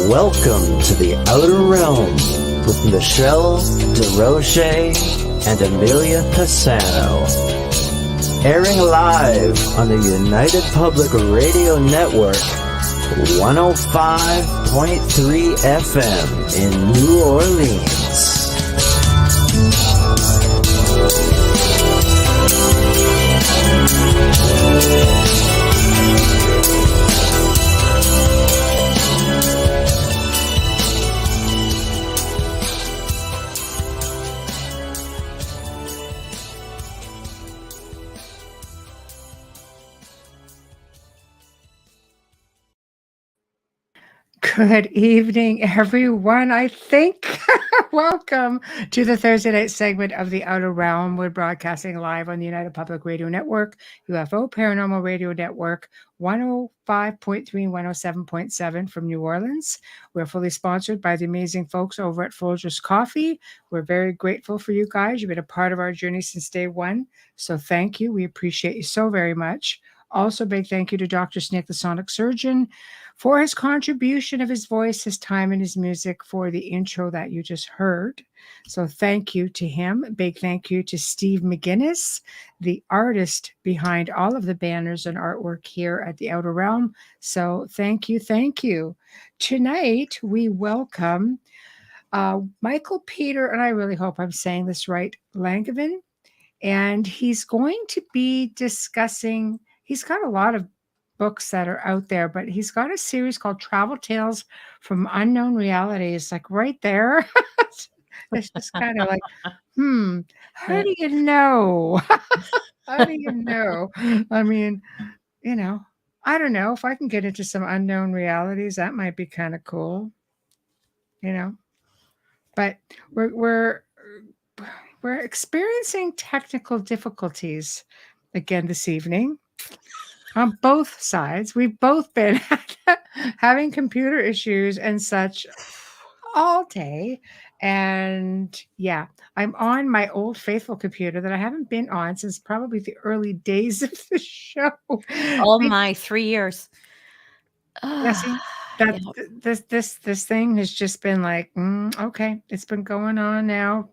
Welcome to the Outer Realm with Michelle DeRoche and Amelia Pisano. Airing live on the United Public Radio Network, 105.3 FM in New Orleans. Good evening, everyone. I think welcome to the Thursday night segment of the Outer Realm. We're broadcasting live on the United Public Radio Network, UFO Paranormal Radio Network, 105.3 and 107.7 from New Orleans. We're fully sponsored by the amazing folks over at Folgers Coffee. We're very grateful for you guys. You've been a part of our journey since day one. So thank you. We appreciate you so very much. Also, big thank you to Dr. Snake, the Sonic Surgeon, for his contribution of his voice, his time, and his music for the intro that you just heard. So thank you to him. Big thank you to Steve McGinnis, the artist behind all of the banners and artwork here at the Outer Realm. So thank you, thank you. Tonight, we welcome Michael Peter, and I really hope I'm saying this right, Langevin, and he's going to be discussing, he's got a lot of books that are out there, but he's got a series called Travel Tales from Unknown Realities, like right there. It's just kind of like, how do you know? How do you know? I mean, you know, I don't know. If I can get into some unknown realities, that might be kind of cool, you know. But we're experiencing technical difficulties again this evening. On both sides, we've both been having computer issues and such all day. And yeah, I'm on my old faithful computer that I haven't been on since probably the early days of the show. Oh my, 3 years. See, this thing has just been like, okay, it's been going on now.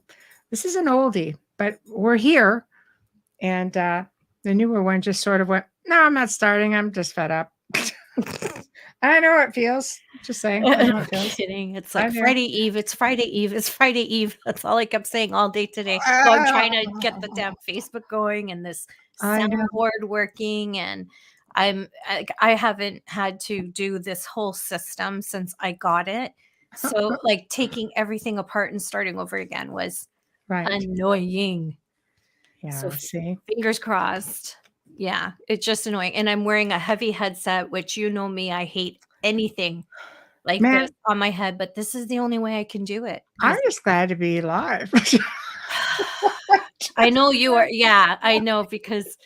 This is an oldie, but we're here. And the newer one just sort of went, no, I'm not starting. I'm just fed up. I know how it feels. Just saying. I know how it feels. Kidding. It's like Friday Eve. It's Friday Eve. It's Friday Eve. That's all I kept saying all day today. So I'm trying to get the damn Facebook going and this soundboard working. And I haven't had to do this whole system since I got it. So like taking everything apart and starting over again was annoying. Yeah. So see, fingers crossed. Yeah, it's just annoying. And I'm wearing a heavy headset, which you know me, I hate anything like this on my head, but this is the only way I can do it. I'm just glad to be alive. I know you are. Yeah, I know because,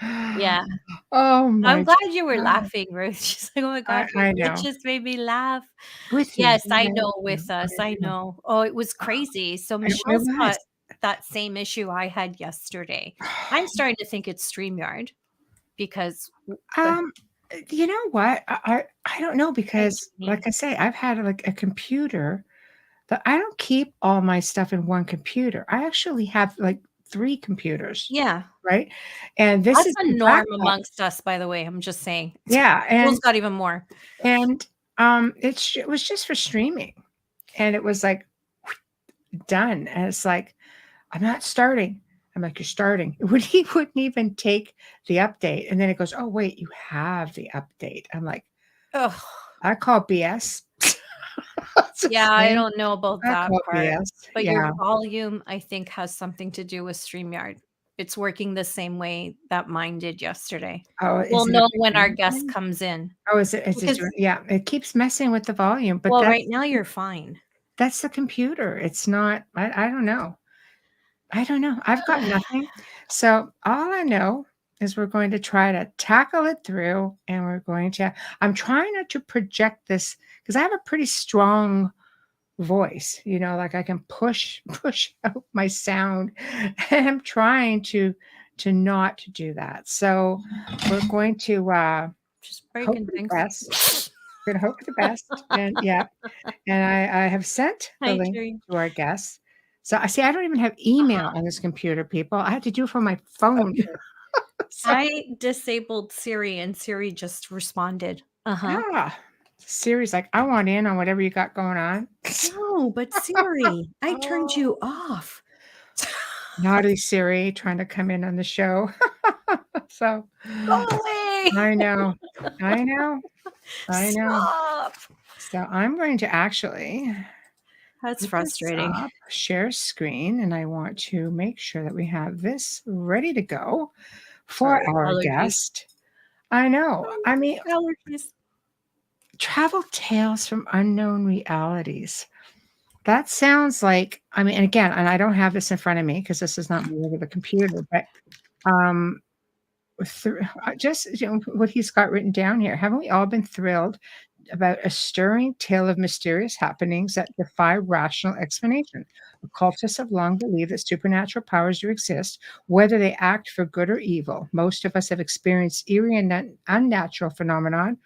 yeah. Oh my I'm glad you were laughing, Ruth. She's like, oh my God, it just made me laugh. With you. Yes, I know with us. I know. Oh, it was crazy. So Michelle's got that same issue I had yesterday. I'm starting to think it's StreamYard because you know what? I don't know because like I say, I've had like a computer that I don't keep all my stuff in one computer. I actually have like 3 computers. Yeah. Right. And this That's is a norm amongst us, by the way. I'm just saying. Yeah. And it's got even more. And it was just for streaming. And it was like done. And it's like, I'm not starting. I'm like, you're starting. He wouldn't even take the update. And then it goes, oh, wait, you have the update. I'm like, oh, I call BS. Yeah, I don't know about that part. BS. But your volume, I think, has something to do with StreamYard. It's working the same way that mine did yesterday. Oh, we'll know when our guest comes in. Oh, is it? Yeah, it keeps messing with the volume. But right now you're fine. That's the computer. It's not, I don't know. I don't know. I've got nothing. So all I know is we're going to try to tackle it through and I'm trying not to project this because I have a pretty strong voice, you know, like I can push out my sound and I'm trying to not do that. So we're going to just breaking things. Gonna hope for the best. And yeah, and I have sent the Hi, link Jerry. to our guests. So I see I don't even have email on this computer, people. I had to do it from my phone. So I disabled Siri and Siri just responded. Uh-huh. yeah. Siri's like, I want in on whatever you got going on. No, but Siri, I turned you off. Naughty Siri trying to come in on the show. So Go away. I know. I know. I know. Stop. So I'm going to actually That's put this frustrating. up, share screen, and I want to make sure that we have this ready to go for Sorry, our allergies. guest. I know. I mean, Allergies. travel tales from unknown realities. That sounds like, I mean, and again, and I don't have this in front of me because this is not my regular computer, but um, just what he's got written down here. Haven't we all been thrilled about a stirring tale of mysterious happenings that defy rational explanation? Occultists have long believed that supernatural powers do exist, whether they act for good or evil. Most of us have experienced eerie and unnatural phenomenon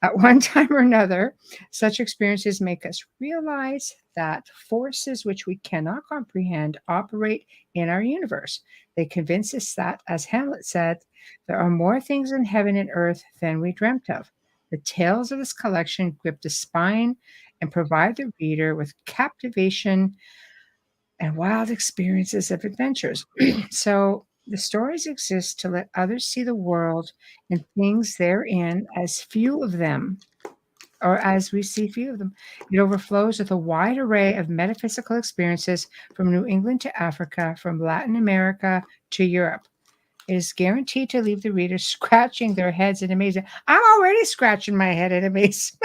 at one time or another. Such experiences make us realize that forces which we cannot comprehend operate in our universe. They convince us that, as Hamlet said, there are more things in heaven and earth than we dreamt of. The tales of this collection grip the spine and provide the reader with captivation and wild experiences of adventures. So the stories exist to let others see the world and things therein as few of them, or as we see few of them. It overflows with a wide array of metaphysical experiences from New England to Africa, from Latin America to Europe. It is guaranteed to leave the reader scratching their heads in amazement. I'm already scratching my head in amazement.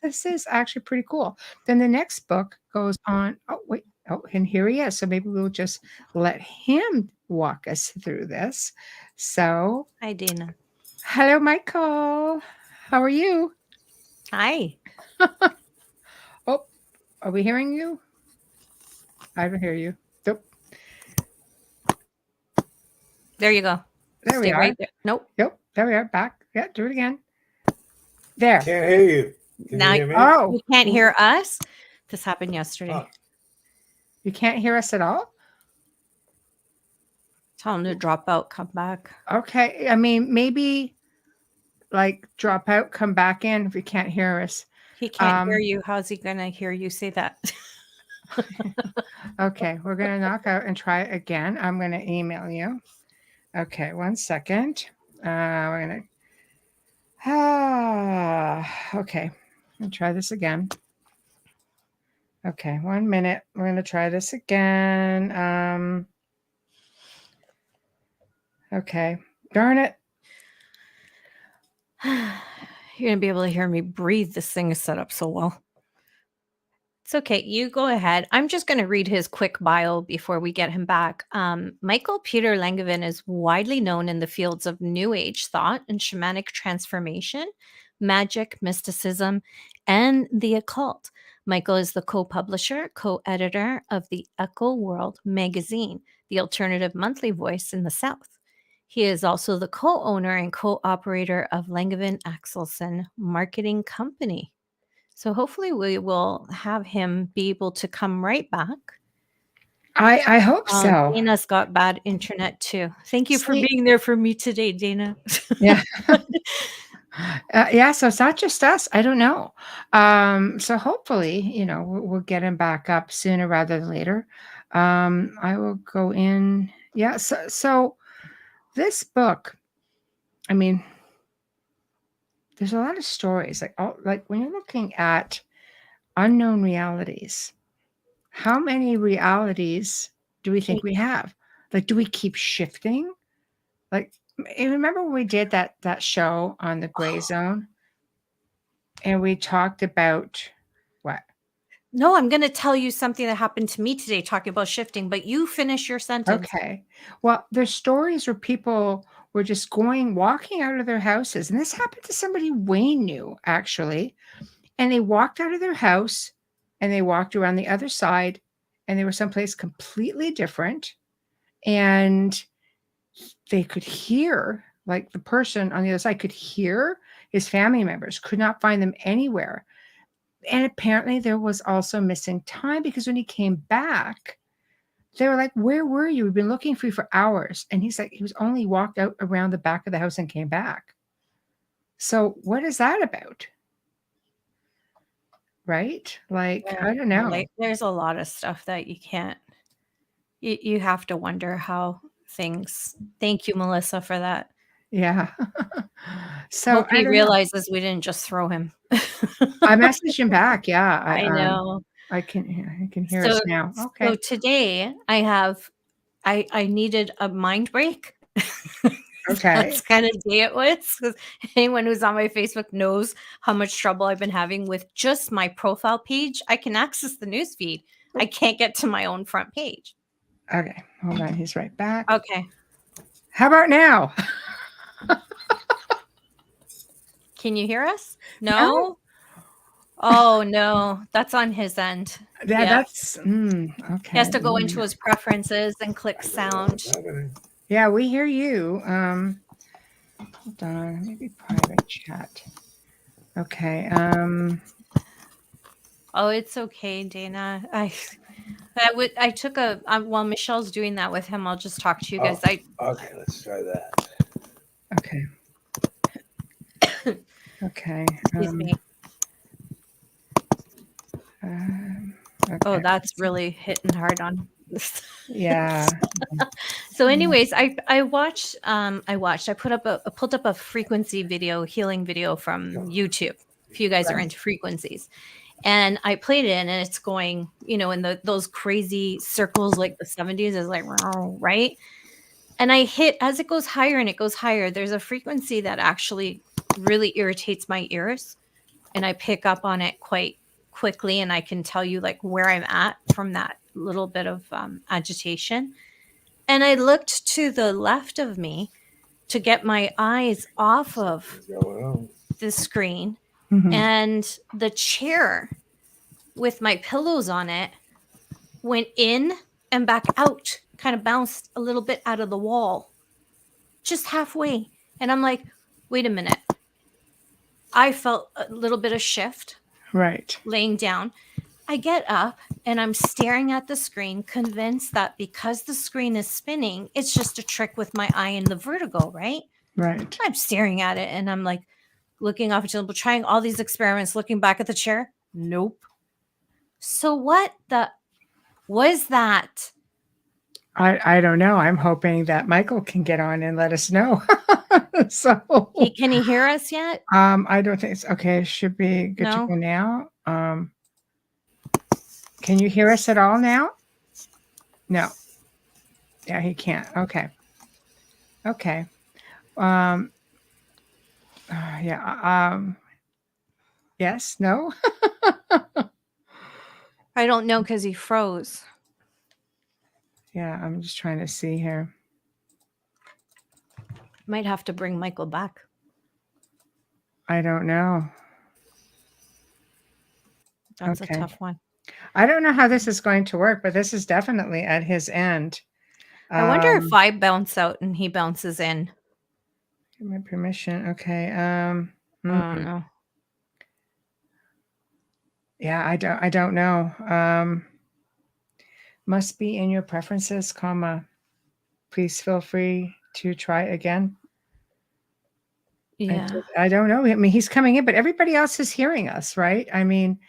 This is actually pretty cool. Then the next book goes on. Oh, wait. Oh, and here he is. So maybe we'll just let him walk us through this. So, Hi, Dana. hello, Michael. How are you? Hi. Oh, are we hearing you? I don't hear you. Nope. There you go. There Stay we are. right there. Nope. Yep. There we are. Back. Yeah. Do it again. There. Can't hear you. Can Now you hear me? Oh, you can't hear us. This happened yesterday. Oh. you can't hear us at all? Tell him to drop out, come back. Okay. I mean, maybe like drop out, come back in if you can't hear us. He can't hear you. How's he gonna hear you say that? Okay, we're going to knock out and try it again. I'm going to email you. Okay, 1 second. We're going to. Okay, I'll try this again. Okay, 1 minute. We're going to try this again. Okay, darn it. You're gonna be able to hear me breathe. This thing is set up so well. It's okay. You go ahead. I'm just going to read his quick bio before we get him back. Michael Peter Langevin is widely known in the fields of New Age thought and shamanic transformation, magic, mysticism, and the occult. Michael is the co-publisher, co-editor of the Echo World magazine, the alternative monthly voice in the South. He is also the co-owner and co-operator of Langevin Axelson Marketing Company. So hopefully we will have him be able to come right back. I hope so. Dana's got bad internet too. Thank you for See- being there for me today, Dana. Yeah. Yeah, so it's not just us. I don't know. So hopefully, we'll get him back up sooner rather than later. I will go in. Yeah, so this book, I mean, there's a lot of stories. Like when you're looking at unknown realities, how many realities do we think we have? Like, do we keep shifting? Like, remember when we did that show on the gray zone? And we talked about what? No, I'm going to tell you something that happened to me today talking about shifting, but you finish your sentence. Okay. Well, there's stories where people were just walking out of their houses. And this happened to somebody Wayne knew, actually. And they walked out of their house and they walked around the other side and they were someplace completely different. And they could hear, like the person on the other side could hear his family members, could not find them anywhere. And apparently there was also missing time, because when he came back, they were like, "Where were you? We've been looking for you for hours." And he's like, he was only walked out around the back of the house and came back. So what is that about? Right? Like, Yeah, I don't know. like, there's a lot of stuff that you can't you have to wonder how things thank you, Melissa, for that. Yeah. So Hope I he don't know. realizes we didn't just throw him. I messaged him back. Yeah. I know. I can hear So us now. so Okay. today I needed a mind break. Okay. That's kind of day it was, 'cause anyone who's on my Facebook knows how much trouble I've been having with just my profile page. I can access the news feed. I can't get to my own front page. Okay. Hold on. He's right back. Okay. How about now? Can you hear us? No? No? Oh, no. That's on his end. Yeah, Yeah. that's He okay. has to go into his preferences and click sound. Yeah, we hear you. Hold on, maybe private chat. Okay. Oh, it's okay, Dana. I took a while Michelle's doing that with him, I'll just talk to you guys. Okay, let's try that. Okay. Okay. Excuse me. Okay. Oh, that's really hitting hard on. Yeah. So anyways, I pulled up a frequency video, healing video from YouTube. If you guys are Right. into frequencies. And I played it and it's going, in those crazy circles like the 70s is like, right? And I hit as it goes higher and it goes higher. There's a frequency that actually really irritates my ears. And I pick up on it quite quickly. And I can tell you like where I'm at from that little bit of agitation. And I looked to the left of me to get my eyes off of the screen. Mhm. And the chair with my pillows on it went in and back out, kind of bounced a little bit out of the wall, just halfway. And I'm like, wait a minute. I felt a little bit of shift. Right. Laying down. I get up and I'm staring at the screen, convinced that because the screen is spinning, it's just a trick with my eye and the vertigo, right? Right. I'm staring at it and I'm like looking off at trying all these experiments, looking back at the chair. Nope. So what the was that? I don't know. I'm hoping that Michael can get on and let us know. So Can he hear us yet? I don't think it's okay. It should be good to No? go now. Can you hear us at all now? No. Yeah, he can't. Okay. Okay. Yeah. Yes. No. I don't know because he froze. Yeah, I'm just trying to see here. Might have to bring Michael back. I don't know. That's Okay. a tough one. I don't know how this is going to work, but this is definitely at his end. I wonder if I bounce out and he bounces in. Give my permission. Okay. Oh no. Yeah, I don't know. Must be in your preferences, comma. Please feel free to try again. Yeah. I don't know. I mean, he's coming in, but everybody else is hearing us, right? I mean,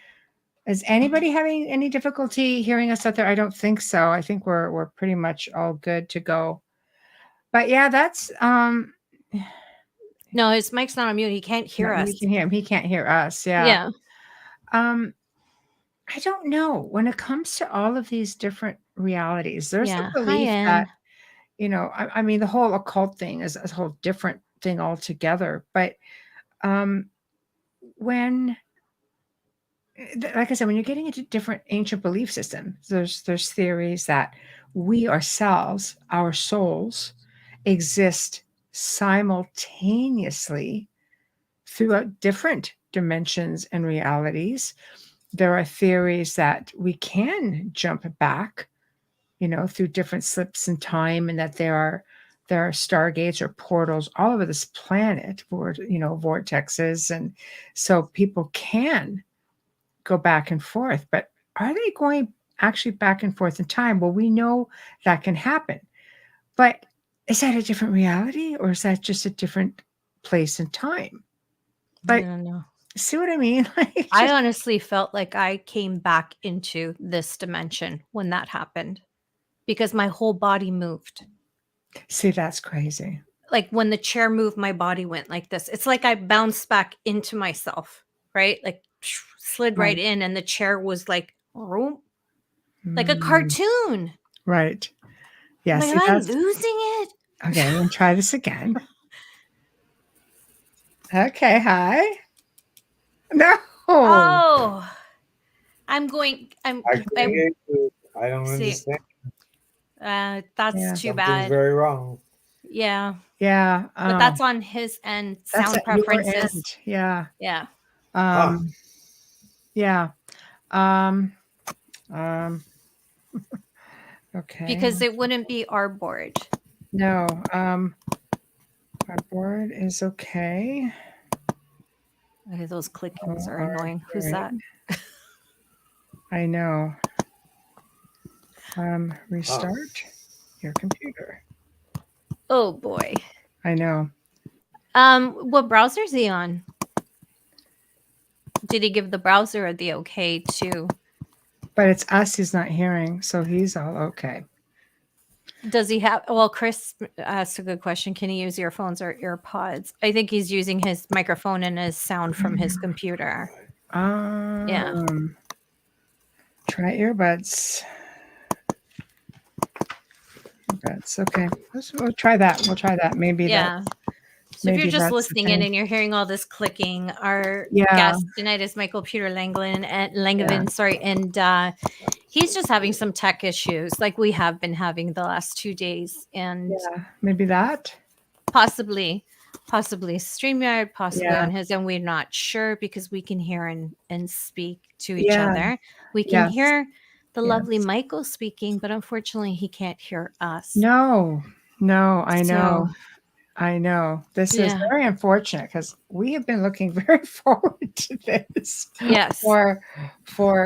is anybody having any difficulty hearing us out there? I don't think so. I think we're pretty much all good to go. But yeah, that's No, his mic's not on mute. He can't hear us. We can hear him. He can't hear us. Yeah. Yeah. I don't know. When it comes to all of these different realities, there's Yeah. a belief Hi, that, Ann. I mean, the whole occult thing is a whole different thing altogether. But when, like I said, when you're getting into different ancient belief systems, there's theories that we ourselves, our souls, exist simultaneously throughout different dimensions and realities. There are theories that we can jump back, through different slips in time, and that there are there are stargates or portals all over this planet, or vortexes, and so people can go back and forth. But are they going actually back and forth in time? Well, we know that can happen, but is that a different reality, or is that just a different place and time? I Like, don't know. see what I mean? Like, I honestly felt like I came back into this dimension when that happened because my whole body moved. see, that's crazy. Like when the chair moved, my body went like this. It's like I bounced back into myself, right? Like slid right Right. in, and the chair was like, like a Mm, cartoon. right. Yeah. I'm like, See, am I that's losing it? okay. I'm gonna try this again. Okay. Hi. No. Oh, I'm I don't see. understand. That's Yeah. too Something's bad. very wrong. Yeah. Yeah. But that's on his end. That's Sound at your preferences. end. Yeah. Yeah. Yeah. Um. Okay. Because it wouldn't be our board. No. Our board is okay. Okay, those clickings Oh, are annoying. Who's that? I know. Restart your computer. Oh boy. I know. What browser is he on? Did he give the browser the okay to? But it's us he's not hearing, so he's all okay. Does he have? Well, Chris asked a good question. Can he use earphones or earpods? I think he's using his microphone and his sound from his computer. Yeah. Try earbuds. Earbuds. Okay. We'll try that. We'll try that. Maybe Yeah. that. So if maybe you're just that's the listening in thing. and you're hearing all this clicking, our Yeah. guest tonight is Michael Peter Langevin, sorry, and he's just having some tech issues like we have been having the last 2 days, and Yeah, maybe that. possibly StreamYard, possibly Yeah. on his, and we're not sure because we can hear and speak to each Yeah. other. We can Yes. hear the lovely Yes. Michael speaking, but unfortunately he can't hear us. No, I know. So, I know. This is yeah. very unfortunate because we have been looking very forward to this Yes. for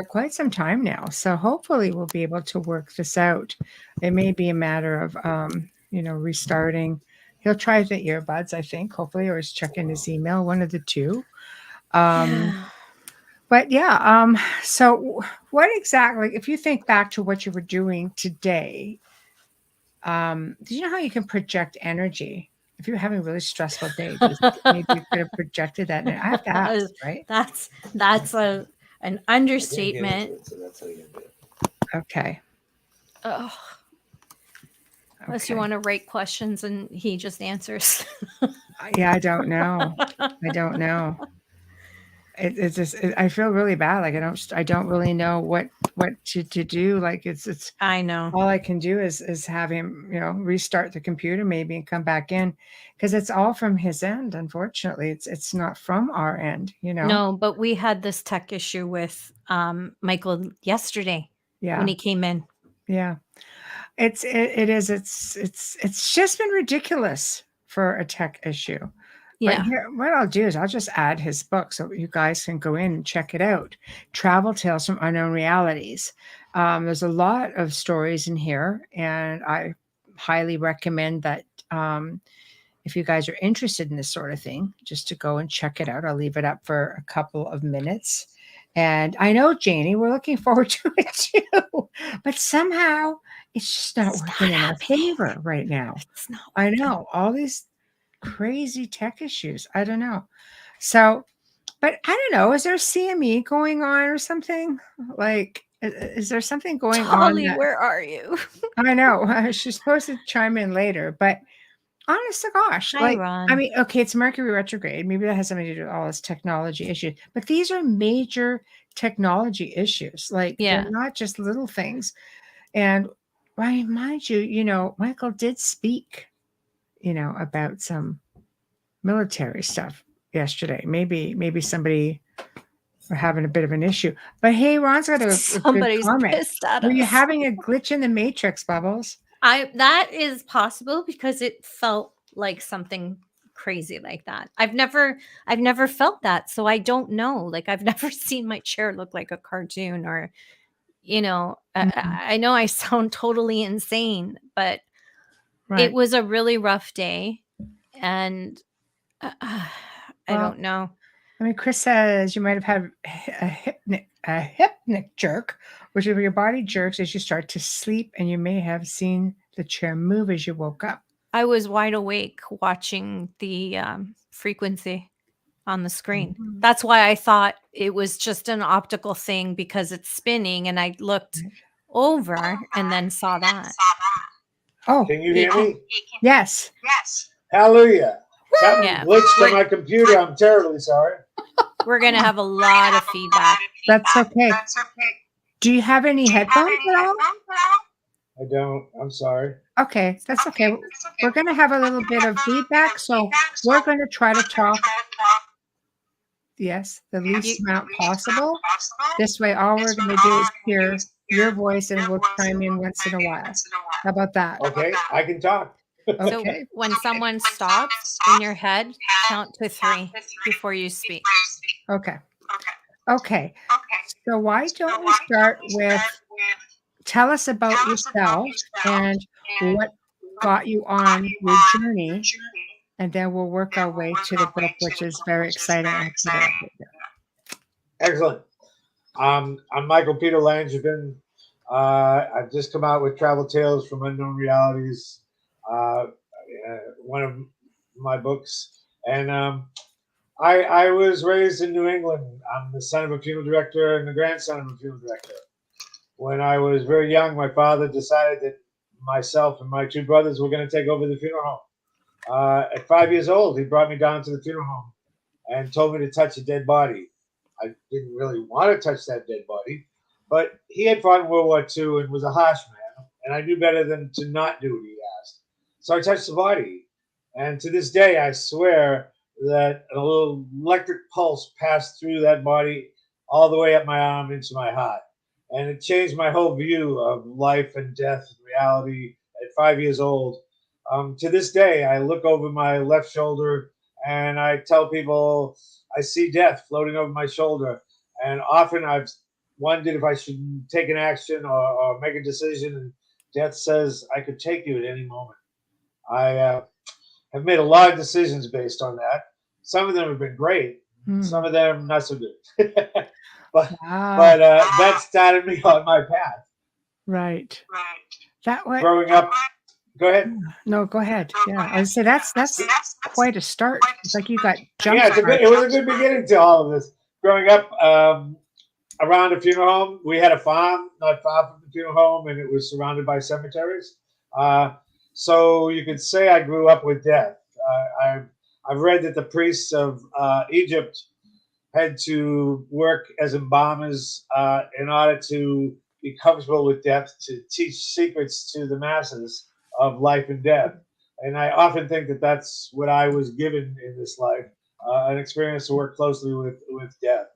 quite some time now. So hopefully we'll be able to work this out. It may be a matter of restarting. He'll try the earbuds, I think, hopefully, or he's checking his email, one of the two. Yeah. But yeah, so what exactly, if you think back to what you were doing today, did you know how you can project energy? If you're having a really stressful day, maybe you could have projected that. And I have to ask, right? That's an understatement. So that's how you do it. Okay. Oh, unless you want to write questions and he just answers. Yeah, I don't know. It's just I feel really bad. Like I don't really know what to do. Like it's I know. all I can do is have him, restart the computer maybe and come back in, because it's all from his end. Unfortunately, it's not from our end. No, but we had this tech issue with Michael yesterday when he came in. Yeah. It's just been ridiculous for a tech issue. Yeah. But here, what I'll do is I'll just add his book so you guys can go in and check it out. Travel Tales from Unknown Realities. There's a lot of stories in here, and I highly recommend that if you guys are interested in this sort of thing, just to go and check it out. I'll leave it up for a couple of minutes. And I know, Janie, we're looking forward to it too, but somehow it's just not working in our favor right now. It's not I know all these crazy tech issues. I don't know. So, but I don't know. Is there CME going on or something? Like, is there something going Holly, on? where are you? I know. She's supposed to chime in later, but honest to gosh, Hi, Ron. I mean, okay, it's Mercury retrograde. Maybe that has something to do with all this technology issues, but these are major technology issues. Like, they're not just little things. And I remind you, Michael did speak, about some military stuff yesterday. Maybe somebody are having a bit of an issue. But hey, Ron's got a Somebody's good comment. pissed at Were you us. having a glitch in the matrix, Bubbles? That is possible because it felt like something crazy like that. I've never felt that, so I don't know. Like I've never seen my chair look like a cartoon, or Mhm. I know I sound totally insane, but it Right. was a really rough day, and I Well, don't know. I mean, Chris says you might have had a hypnic jerk, which is where your body jerks as you start to sleep, and you may have seen the chair move as you woke up. I was wide awake watching the frequency on the screen. Mhm. That's why I thought it was just an optical thing because it's spinning, and I looked over and then saw that. Oh, Can you hear me? yes. Hallelujah. Something Yeah, glitched on my computer. I'm terribly sorry. we're gonna have a lot of feedback. That's okay. Do you have any headphones at all? I don't. I'm sorry. Okay, that's okay. We're going to have a little bit of feedback, so we're going to try to talk, yes, the least amount possible. This way, all we're going to do is hear your voice, and we'll chime in once in a while. How about that? Okay, I can talk. So Okay. when someone stops in your head, count to 3 before you speak. Okay. Okay. So why don't we start with tell us about yourself and what got you on your journey, and then we'll work our way to the book, which is very exciting after that. Excellent. I'm Michael Peter Langevin. I've just come out with Travel Tales from Unknown Realities, one of my books. And I was raised in New England. I'm the son of a funeral director and the grandson of a funeral director. When I was very young, my father decided that myself and my 2 brothers were going to take over the funeral home. At 5 years old, he brought me down to the funeral home and told me to touch a dead body. I didn't really want to touch that dead body, but he had fought in World War II and was a harsh man, and I knew better than to not do what he asked. So I touched the body, and to this day, I swear that a little electric pulse passed through that body all the way up my arm into my heart. And it changed my whole view of life and death and reality at 5 years old. To this day, I look over my left shoulder and I tell people I see death floating over my shoulder. And often I've wondered if I should take an action or make a decision. And death says, I could take you at any moment. I have made a lot of decisions based on that. Some of them have been great. Some of them not so good. but that started me on my path. Right. That way. Growing up, go ahead. No, go ahead. Yeah, I would say that's quite a start. It's like you got jumped. Yeah, it was a good beginning to all of this. Growing up around a funeral home, we had a farm not far from the funeral home, and it was surrounded by cemeteries. So you could say I grew up with death. I've read that the priests of Egypt had to work as embalmers in order to be comfortable with death, to teach secrets to the masses of life and death. And I often think that that's what I was given in this life, an experience to work closely with death.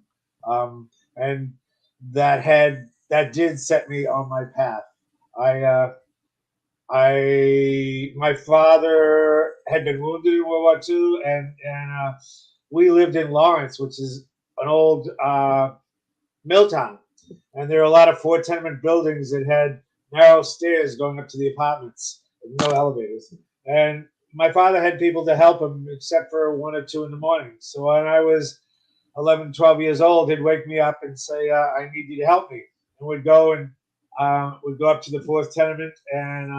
And that did set me on my path. My father had been wounded in World War II, and we lived in Lawrence, which is an old mill town, and there are a lot of 4 tenement buildings that had narrow stairs going up to the apartments, and no elevators. And my father had people to help him, except for 1 or 2 in the morning. So when I was 11, 12 years old, he'd wake me up and say, "I need you to help me," and we'd go up to the 4th tenement, and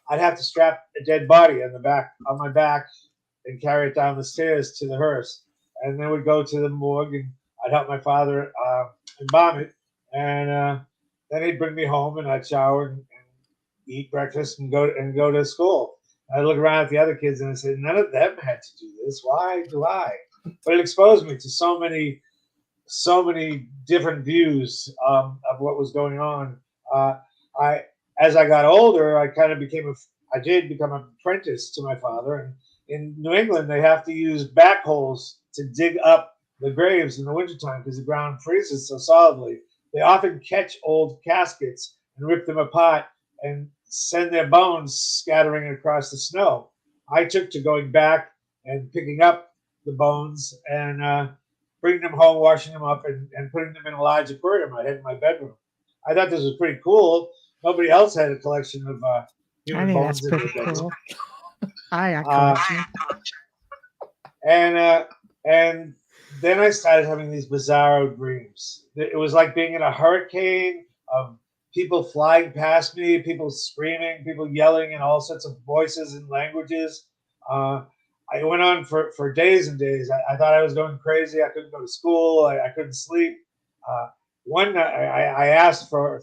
I'd have to strap a dead body on my back and carry it down the stairs to the hearse. And then we'd go to the morgue, and I'd help my father embalm it. And then he'd bring me home, and I'd shower and eat breakfast and go to school. I'd look around at the other kids and I'd say, none of them had to do this. Why do I? But it exposed me to so many different views of what was going on. As I got older, I did become an apprentice to my father. And in New England, they have to use backhoes to dig up the graves in the wintertime because the ground freezes so solidly. They often catch old caskets and rip them apart and send their bones scattering across the snow. I took to going back and picking up the bones and bringing them home, washing them up, and putting them in a large aquarium I had in my bedroom. I thought this was pretty cool. Nobody else had a collection of I human think bones that's in pretty their bedroom. cool. I collection. And then I started having these bizarro dreams. It was like being in a hurricane of people flying past me, people screaming, people yelling in all sorts of voices and languages. I went on for days and days. I thought I was going crazy. I couldn't go to school. I couldn't sleep. One night I asked for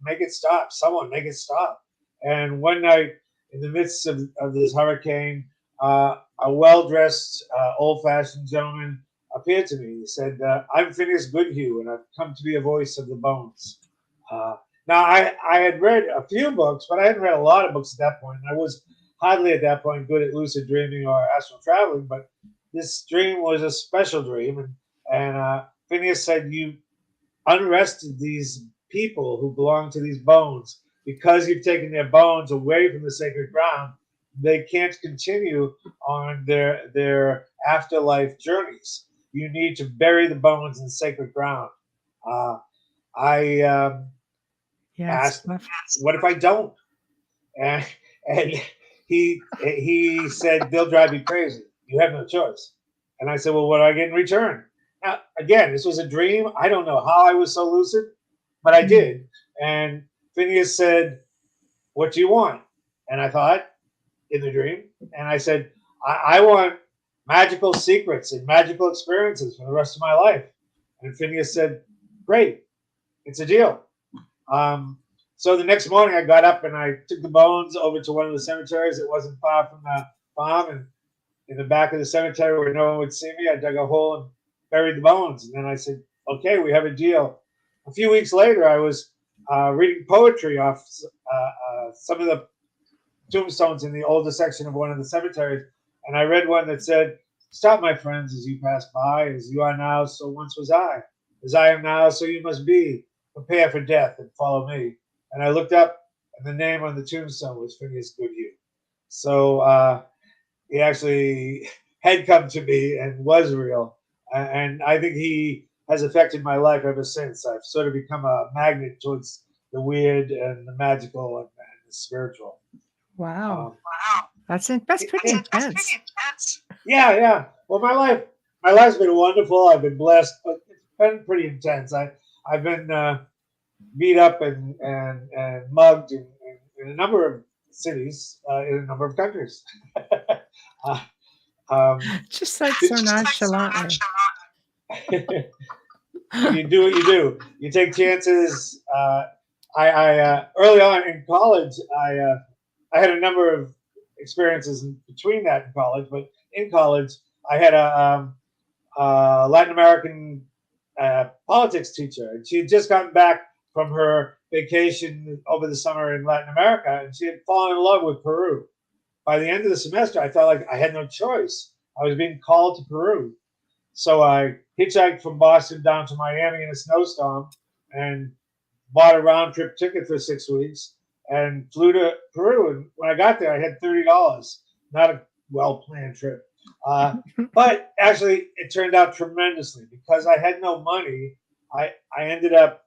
make it stop. Someone make it stop. And one night in the midst of this hurricane, a well-dressed, old-fashioned gentleman appeared to me. He said, I'm Phineas Goodhue, and I've come to be a voice of the bones. Now, I had read a few books, but I hadn't read a lot of books at that point. I was hardly at that point good at lucid dreaming or astral traveling, but this dream was a special dream. And Phineas said, you unrested these people who belong to these bones because you've taken their bones away from the sacred ground. They can't continue on their afterlife journeys. You need to bury the bones in sacred ground. I asked, what if I don't? And he said, they'll drive you crazy. You have no choice. And I said, well, what do I get in return? Now, again, this was a dream. I don't know how I was so lucid, but I did. And Phineas said, what do you want? And I thought, in the dream, and I said, I want magical secrets and magical experiences for the rest of my life. And Phineas said, great, it's a deal. So the next morning I got up and I took the bones over to one of the cemeteries that wasn't far from the farm, and in the back of the cemetery where no one would see me, I dug a hole and buried the bones. And then I said, okay, we have a deal. A few weeks later, I was reading poetry off some of the tombstones in the older section of one of the cemeteries, and I read one that said, stop, my friends, as you pass by, as you are now, so once was I. As I am now, so you must be. Prepare for death and follow me. And I looked up, and the name on the tombstone was Phineas Goodhue. So he actually had come to me and was real. And I think he has affected my life ever since. I've sort of become a magnet towards the weird and the magical and the spiritual. Wow. That's pretty intense. Yeah. Well, my life's been wonderful. I've been blessed, but it's been pretty intense. I've been beat up and mugged in a number of cities, in a number of countries. Just like so nonchalantly. You do what you do. You take chances. I early on in college, I had a number of experiences in between that in college, but in college, I had a Latin American politics teacher, and she had just gotten back from her vacation over the summer in Latin America, and she had fallen in love with Peru. By the end of the semester, I felt like I had no choice. I was being called to Peru. So I hitchhiked from Boston down to Miami in a snowstorm and bought a round trip ticket for 6 weeks and flew to Peru. And when I got there, I had $30. Not a well-planned trip. But actually, it turned out tremendously because I had no money. I ended up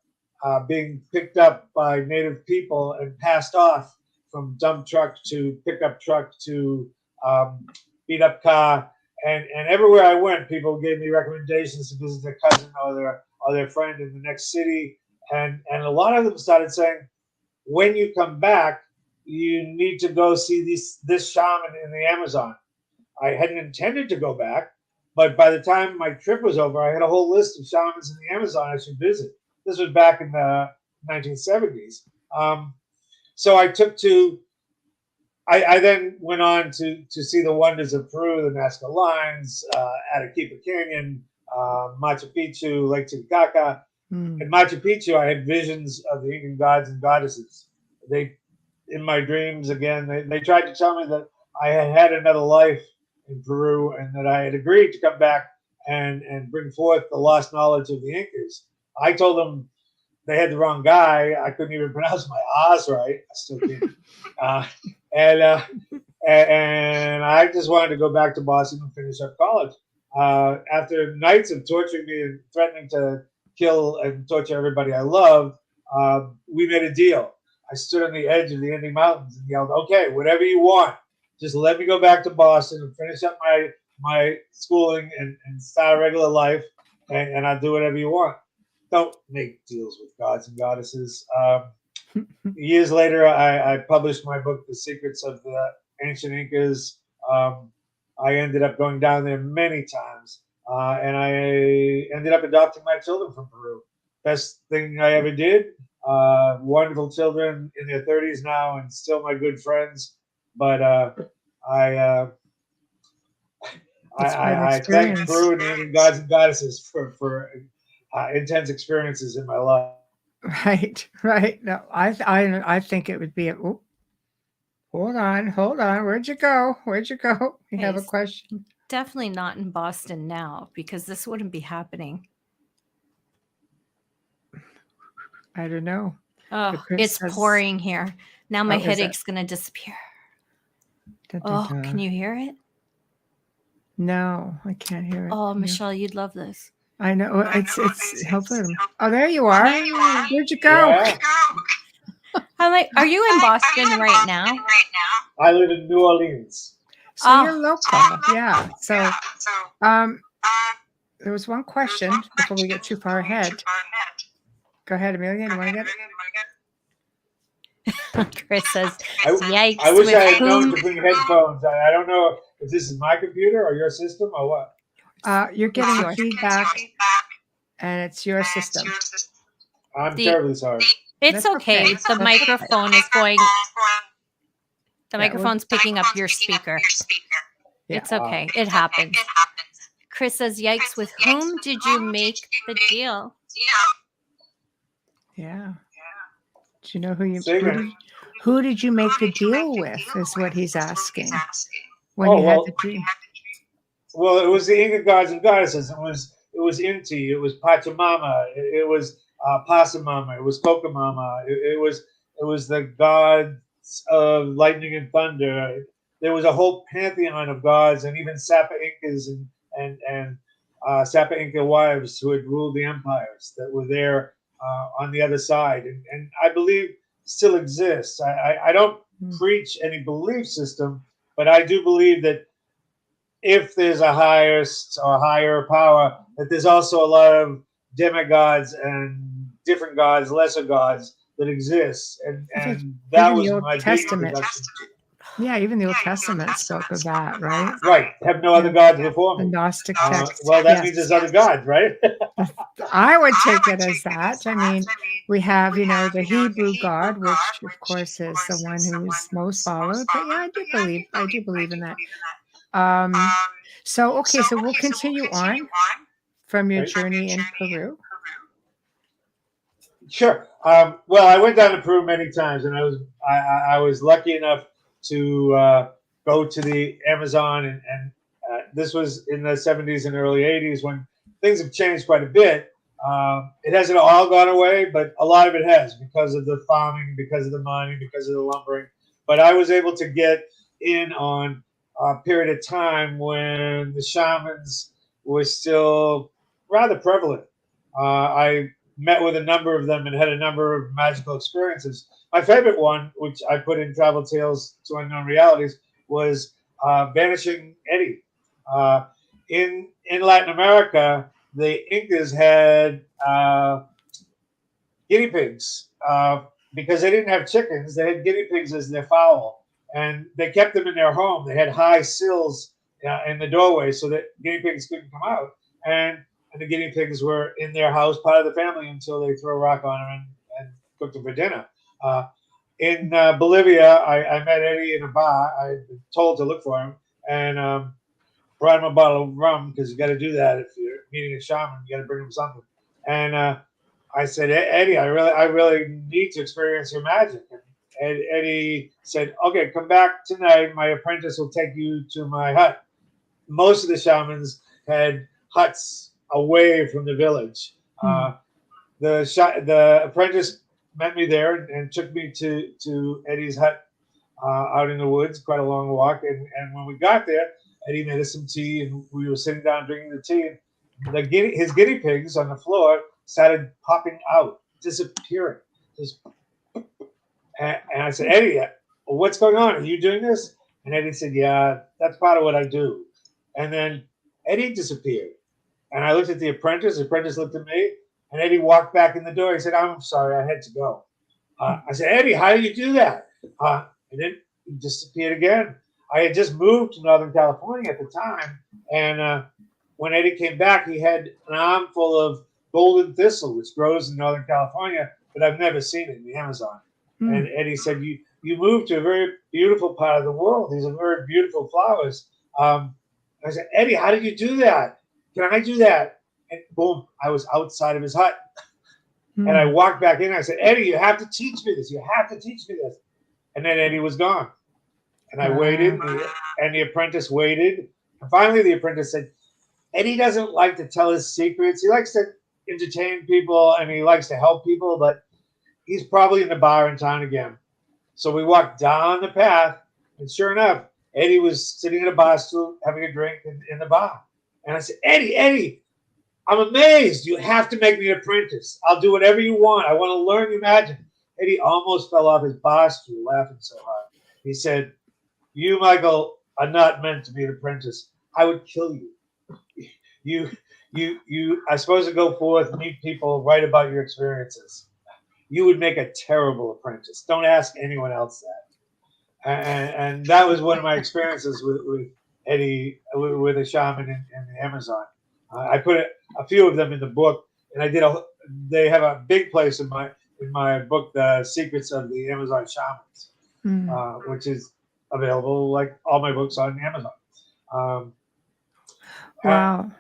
being picked up by native people and passed off from dump truck to pickup truck to beat up car. And everywhere I went, people gave me recommendations to visit their cousin or their friend in the next city. And a lot of them started saying, when you come back, you need to go see this shaman in the Amazon. I hadn't intended to go back, but by the time my trip was over, I had a whole list of shamans in the Amazon I should visit. This was back in the 1970s. So I then went on to see the wonders of Peru, the Nazca Lines, Arequipa Canyon, Machu Picchu, Lake Titicaca. In Machu Picchu, I had visions of the Incan gods and goddesses. In my dreams, again, they tried to tell me that I had another life in Peru and that I had agreed to come back and bring forth the lost knowledge of the Incas. I told them they had the wrong guy. I couldn't even pronounce my R's right. I still can't. And I just wanted to go back to Boston and finish up college. After nights of torturing me and threatening to kill and torture everybody I loved, we made a deal. I stood on the edge of the Indian Mountains and yelled, "Okay, whatever you want, just let me go back to Boston and finish up my schooling and start a regular life, and I'll do whatever you want. Don't make deals with gods and goddesses." Years later, I published my book, The Secrets of the Ancient Incas. I ended up going down there many times, and I ended up adopting my children from Peru. Best thing I ever did. Wonderful children in their 30s now and still my good friends. But I thank Peru and the Indian gods and goddesses for intense experiences in my life. Right. No, I think it would be. Hold on. Where'd you go? You have a question? Definitely not in Boston now, because this wouldn't be happening. I don't know. Oh, it's pouring here. Now my headache's going to disappear. Can you hear it? No, I can't hear it. Oh, Michelle, you'd love this. I know. It's helpful. Oh, there you are. Where'd you go? Yeah. I'm like, are you in Boston right now? I live in New Orleans. So you're local. Yeah. So there was one question before we get too far ahead. Go ahead, Amelia. You want to get it? Chris says, "Yikes!" I wish I had known to bring headphones. I don't know if this is my computer or your system or what. You're getting your feedback, and it's your system. I'm terribly sorry. It's okay. The microphone is going. The microphone's picking up your speaker. Yeah. It's okay. It happens. Chris says, "Yikes! With whom did you make the deal?" Yeah. Do you know who did you make the deal with? Is what he's asking. When you had the dream. Well, it was the Inca gods and goddesses. It was Inti. It was Pachamama. It was Pasamama. It was Cocamama. It was the gods of lightning and thunder. There was a whole pantheon of gods, and even Sapa Incas and Sapa Inca wives who had ruled the empires that were there on the other side, and I believe still exists. I don't preach any belief system, but I do believe that if there's a highest or higher power, that there's also a lot of demigods and different gods, lesser gods that exist, and that was my Testament. Yeah, even the Old Testament spoke of that, right? Right. Have no other gods before me. The Gnostic text. Well, that means there's other gods, right? I would take it as that. I mean, we have, the Hebrew God, which of course is the one who's most followed. But yeah, I do believe in that. So we'll continue on from your journey in Peru. Sure. Well, I went down to Peru many times, and I was lucky enough to go to the Amazon, and this was in the 70s and early 80s when things have changed quite a bit. It hasn't all gone away, but a lot of it has because of the farming, because of the mining, because of the lumbering. But I was able to get in on a period of time when the shamans were still rather prevalent. I met with a number of them and had a number of magical experiences. My favorite one, which I put in Travel Tales to Unknown Realities, was Vanishing Eddie. In Latin America, the Incas had guinea pigs because they didn't have chickens. They had guinea pigs as their fowl, and they kept them in their home. They had high sills in the doorway so that guinea pigs couldn't come out. And the guinea pigs were in their house, part of the family, until they threw a rock on them and cooked them for dinner. In Bolivia, I met Eddie in a bar. I'd been told to look for him, and brought him a bottle of rum because you got to do that if you're meeting a shaman. You got to bring him something. And I said, Eddie, I really need to experience your magic. And Eddie said, okay, come back tonight. My apprentice will take you to my hut. Most of the shamans had huts away from the village. the apprentice met me there and took me to Eddie's hut out in the woods, quite a long walk. And when we got there, Eddie made us some tea, and we were sitting down drinking the tea. And his guinea pigs on the floor started popping out, disappearing. And I said, Eddie, what's going on? Are you doing this? And Eddie said, yeah, that's part of what I do. And then Eddie disappeared. And I looked at the apprentice looked at me, and Eddie walked back in the door. He said, I'm sorry, I had to go. I said, Eddie, how do you do that? And then he disappeared again. I had just moved to Northern California at the time. And when Eddie came back, he had an armful of golden thistle, which grows in Northern California, but I've never seen it in the Amazon. And Eddie said, you moved to a very beautiful part of the world. These are very beautiful flowers. I said, Eddie, how did you do that? Can I do that? And boom, I was outside of his hut. And I walked back in. I said, Eddie, you have to teach me this. You have to teach me this. And then Eddie was gone. And I waited, and the apprentice waited. And finally, the apprentice said, Eddie doesn't like to tell his secrets. He likes to entertain people, and he likes to help people, but he's probably in the bar in town again. So we walked down the path, and sure enough, Eddie was sitting at a bar stool having a drink in the bar. And I said, Eddie, I'm amazed. You have to make me an apprentice. I'll do whatever you want. I want to learn your magic. Eddie almost fell off his bar stool laughing so hard. He said, you, Michael, are not meant to be an apprentice. I would kill you. You are supposed to go forth, meet people, write about your experiences. You would make a terrible apprentice. Don't ask anyone else that. And that was one of my experiences with Eddie, with a shaman in the Amazon. I put a few of them in the book, and they have a big place in my book, The Secrets of the Amazon Shamans, which is available like all my books on Amazon. Wow.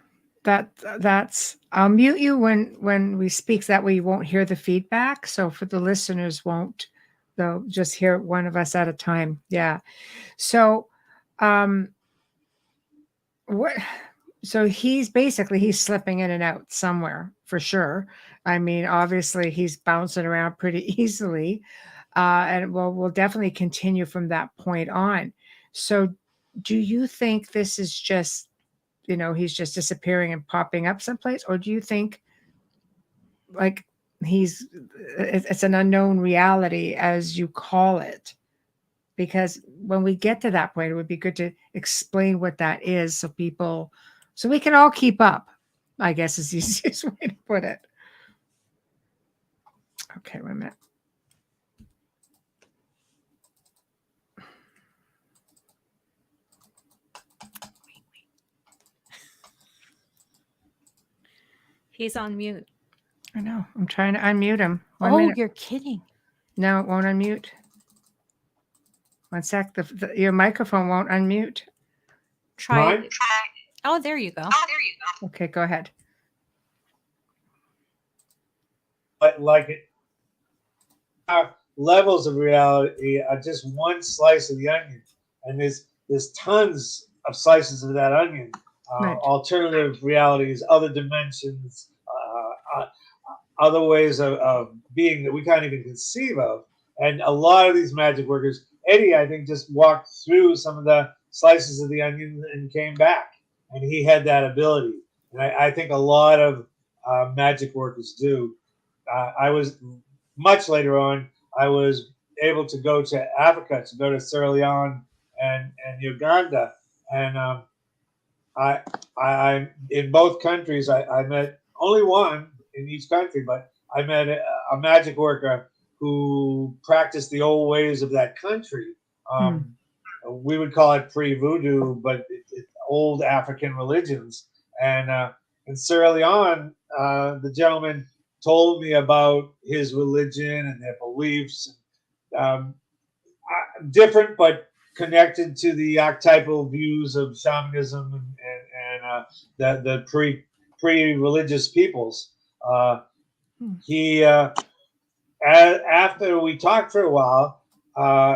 That's I'll mute you when we speak, so that way you won't hear the feedback. So for the listeners they'll just hear one of us at a time. Yeah. So so he's slipping in and out somewhere for sure. I mean, obviously he's bouncing around pretty easily. And we'll definitely continue from that point on. So do you think this is just, he's just disappearing and popping up someplace? Or do you think like it's an unknown reality, as you call it? Because when we get to that point, it would be good to explain what that is so we can all keep up, I guess is the easiest way to put it. Okay, wait a minute. He's on mute. I know. I'm trying to unmute him. One Oh, minute. you're kidding. No, it won't unmute. One sec. Your microphone won't unmute. Try it. Oh, there you go. Okay, go ahead. But levels of reality are just one slice of the onion, and there's tons of slices of that onion. Right. Alternative realities, other dimensions, other ways of being that we can't even conceive of. And a lot of these magic workers, Eddie, I think, just walked through some of the slices of the onion and came back. And he had that ability. And I think a lot of magic workers do. I was, much later on, I was able to go to Africa, to go to Sierra Leone and Uganda. And I in both countries, I met only one in each country, but I met a magic worker who practiced the old ways of that country. We would call it pre-voodoo, but it's old African religions. And in Sierra Leone, the gentleman told me about his religion and their beliefs, different but connected to the archetypal views of shamanism and the pre-religious peoples. After we talked for a while,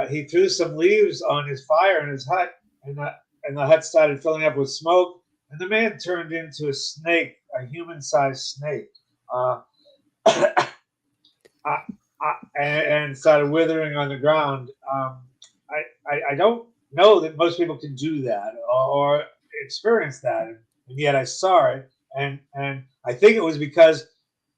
he threw some leaves on his fire in his hut, and the hut started filling up with smoke. And the man turned into a snake, a human-sized snake. and started withering on the ground. I don't know that most people can do that or experience that, and yet I saw it, and I think it was because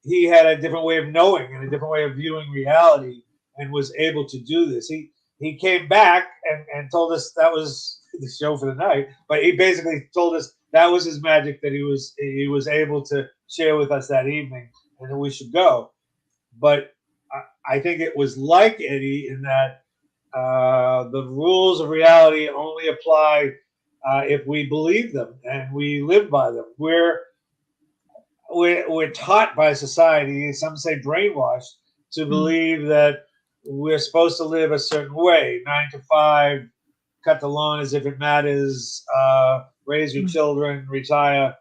he had a different way of knowing and a different way of viewing reality, and was able to do this. He came back and told us that was the show for the night, but he basically told us that was his magic that he was able to share with us that evening, and that we should go. But I think it was like Eddie in that the rules of reality only apply if we believe them and we live by them. We're taught by society, some say brainwashed, to believe that we're supposed to live a certain way, 9 to 5, cut the lawn as if it matters, raise your children, retire.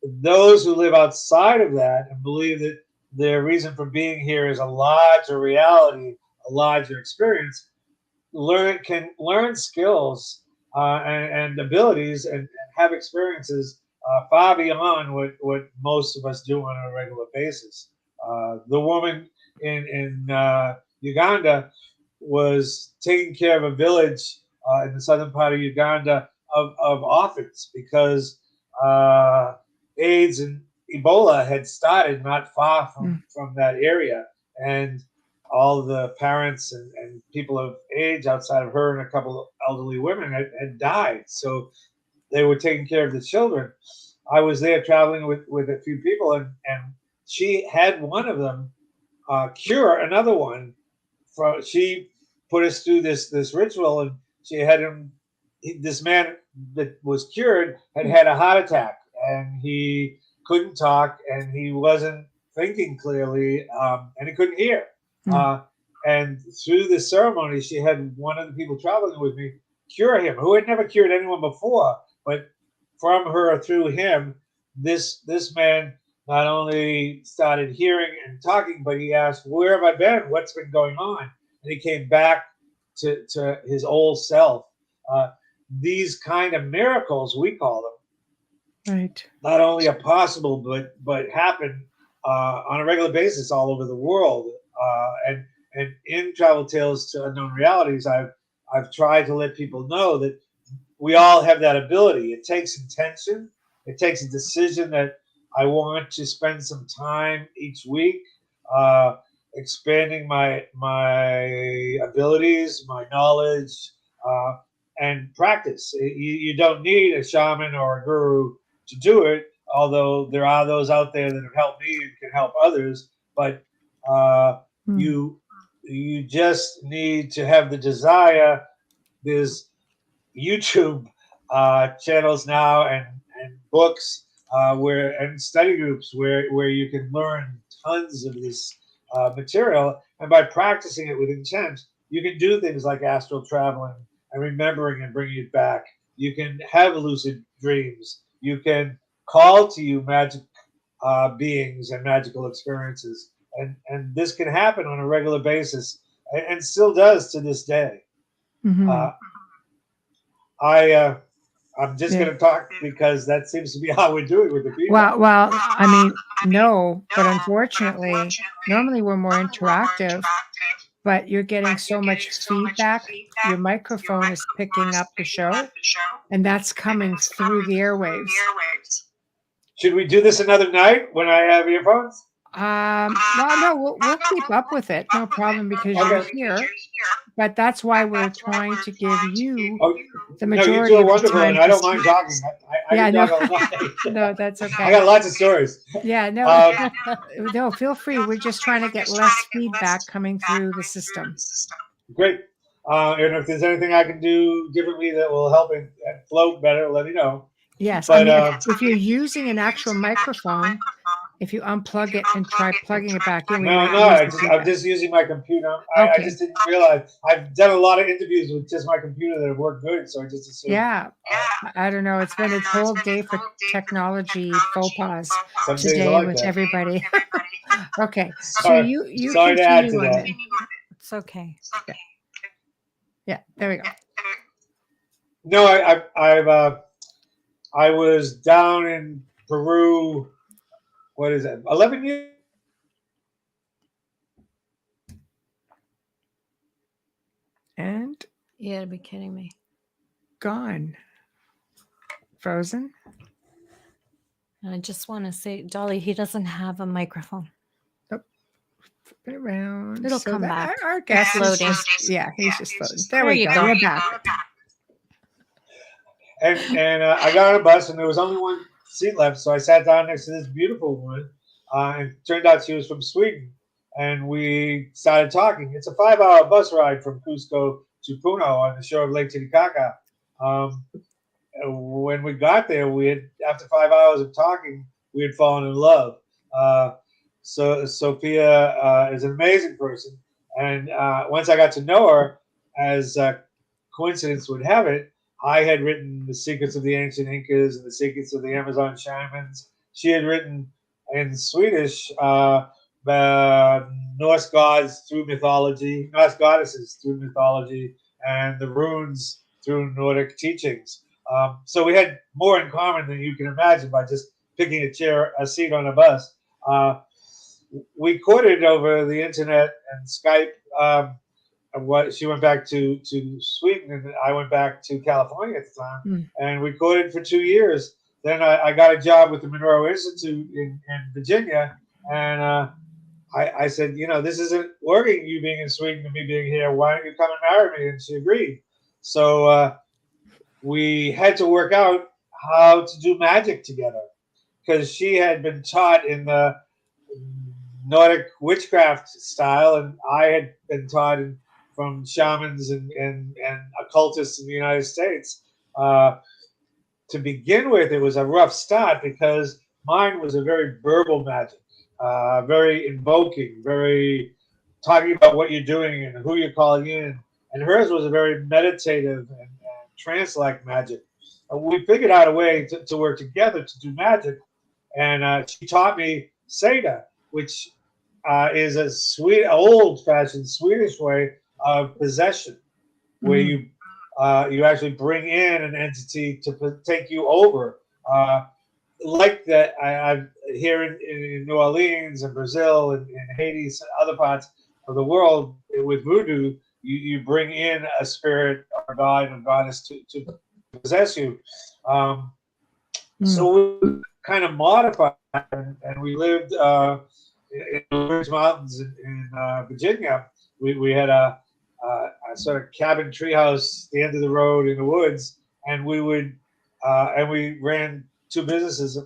Those who live outside of that and believe that their reason for being here is a larger reality, a larger experience, can learn skills and abilities and have experiences far beyond what most of us do on a regular basis. The woman in Uganda was taking care of a village in the southern part of Uganda of orphans because AIDS and Ebola had started not far from that area, and all the parents and people of age outside of her and a couple of elderly women had died. So they were taking care of the children. I was there traveling with a few people, and she had one of them cure another one. She put us through this ritual, and she had him. This man that was cured had a heart attack, and he couldn't talk, and he wasn't thinking clearly, and he couldn't hear. And through this ceremony, she had one of the people traveling with me cure him, who had never cured anyone before. But from her, through him, this man not only started hearing and talking, but he asked, "Where have I been? What's been going on?" And he came back to his old self. These kind of miracles, we call them, right, not only are possible, but happen on a regular basis all over the world. And in Travel Tales to Unknown Realities, I've tried to let people know that we all have that ability. It takes intention. It takes a decision that I want to spend some time each week expanding my abilities, my knowledge, and practice. You don't need a shaman or a guru to do it, although there are those out there that have helped me and can help others. But you just need to have the desire. There's YouTube channels now and books and study groups where you can learn tons of this material, and by practicing it with intent, you can do things like astral traveling and remembering and bringing it back. You can have lucid dreams. You can call to you magic beings and magical experiences, and this can happen on a regular basis, and still does to this day. I'm just going to talk because that seems to be how we do it with the people. Well, I mean, no, but unfortunately, normally we're more interactive, but you're getting so much feedback. Your microphone is picking up the show, and that's coming through the airwaves. Should we do this another night when I have earphones? Well, no, we'll keep up with it. No problem, because you're here. But that's why we're trying to give you the majority you two are of the time. And I don't mind talking. I can talk all night. No, that's okay. I got lots of stories. Yeah, no, no, feel free. We're just trying to get less feedback coming through the system. Great. And if there's anything I can do differently that will help it float better, let me know. Yes, But, I mean, if you're using an actual microphone, if you unplug it and try plugging it back in. I'm just using my computer. I just didn't realize. I've done a lot of interviews with just my computer that have worked good, so I just assumed. Yeah, I don't know. It's been a whole day for technology faux pas today like with that. everybody. Okay, Sorry, so you sorry to add to continue that. on it. It's okay. Yeah, there we go. No, I was down in Peru. What is it? 11 years And You gotta be kidding me. gone. Frozen. I just want to say, Dolly, he doesn't have a microphone. Flip it around. It'll come back. Our guest is loading. just, yeah, he's just floating. There There we you go. go. You're back. And I got on a bus, and there was only one seat left, so I sat down next to this beautiful woman, and it turned out she was from Sweden, and we started talking. It's a 5-hour bus ride from Cusco to Puno on the shore of Lake Titicaca. When we got there, after 5 hours of talking, we had fallen in love. So Sophia is an amazing person, and once I got to know her, as coincidence would have it, I had written The Secrets of the Ancient Incas and The Secrets of the Amazon Shamans. She had written in Swedish the Norse gods through mythology, Norse goddesses through mythology, and the runes through Nordic teachings. So we had more in common than you can imagine by just picking a seat on a bus. We courted over the internet and Skype. She went back to Sweden, and I went back to California at the time, and we courted for 2 years. Then I got a job with the Monroe Institute in Virginia, and I said, this isn't working, you being in Sweden and me being here. Why don't you come and marry me? And she agreed. So we had to work out how to do magic together, because she had been taught in the Nordic witchcraft style, and I had been taught from shamans and occultists in the United States. To begin with, it was a rough start because mine was a very verbal magic, very invoking, very talking about what you're doing and who you're calling in. And hers was a very meditative and trance-like magic. We figured out a way to work together to do magic. And she taught me Seda, which is a old-fashioned Swedish way of possession, where you actually bring in an entity to take you over. Like that, I here in New Orleans and Brazil and Haiti and other parts of the world with voodoo, you bring in a spirit or god or goddess to possess you. So we kind of modified, and we lived in the Ridge Mountains in Virginia. We had a sort of cabin treehouse at the end of the road in the woods, and we ran 2 businesses,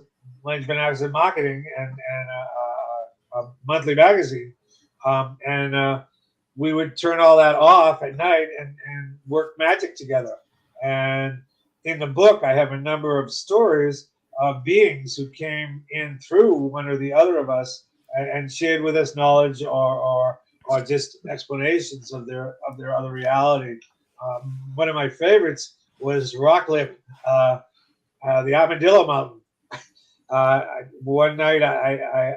Langevin Magazine Marketing and a monthly magazine, and we would turn all that off at night and work magic together. And in the book, I have a number of stories of beings who came in through one or the other of us and shared with us knowledge or just explanations of their other reality. One of my favorites was Rockcliffe, the Armadillo Mountain. One night I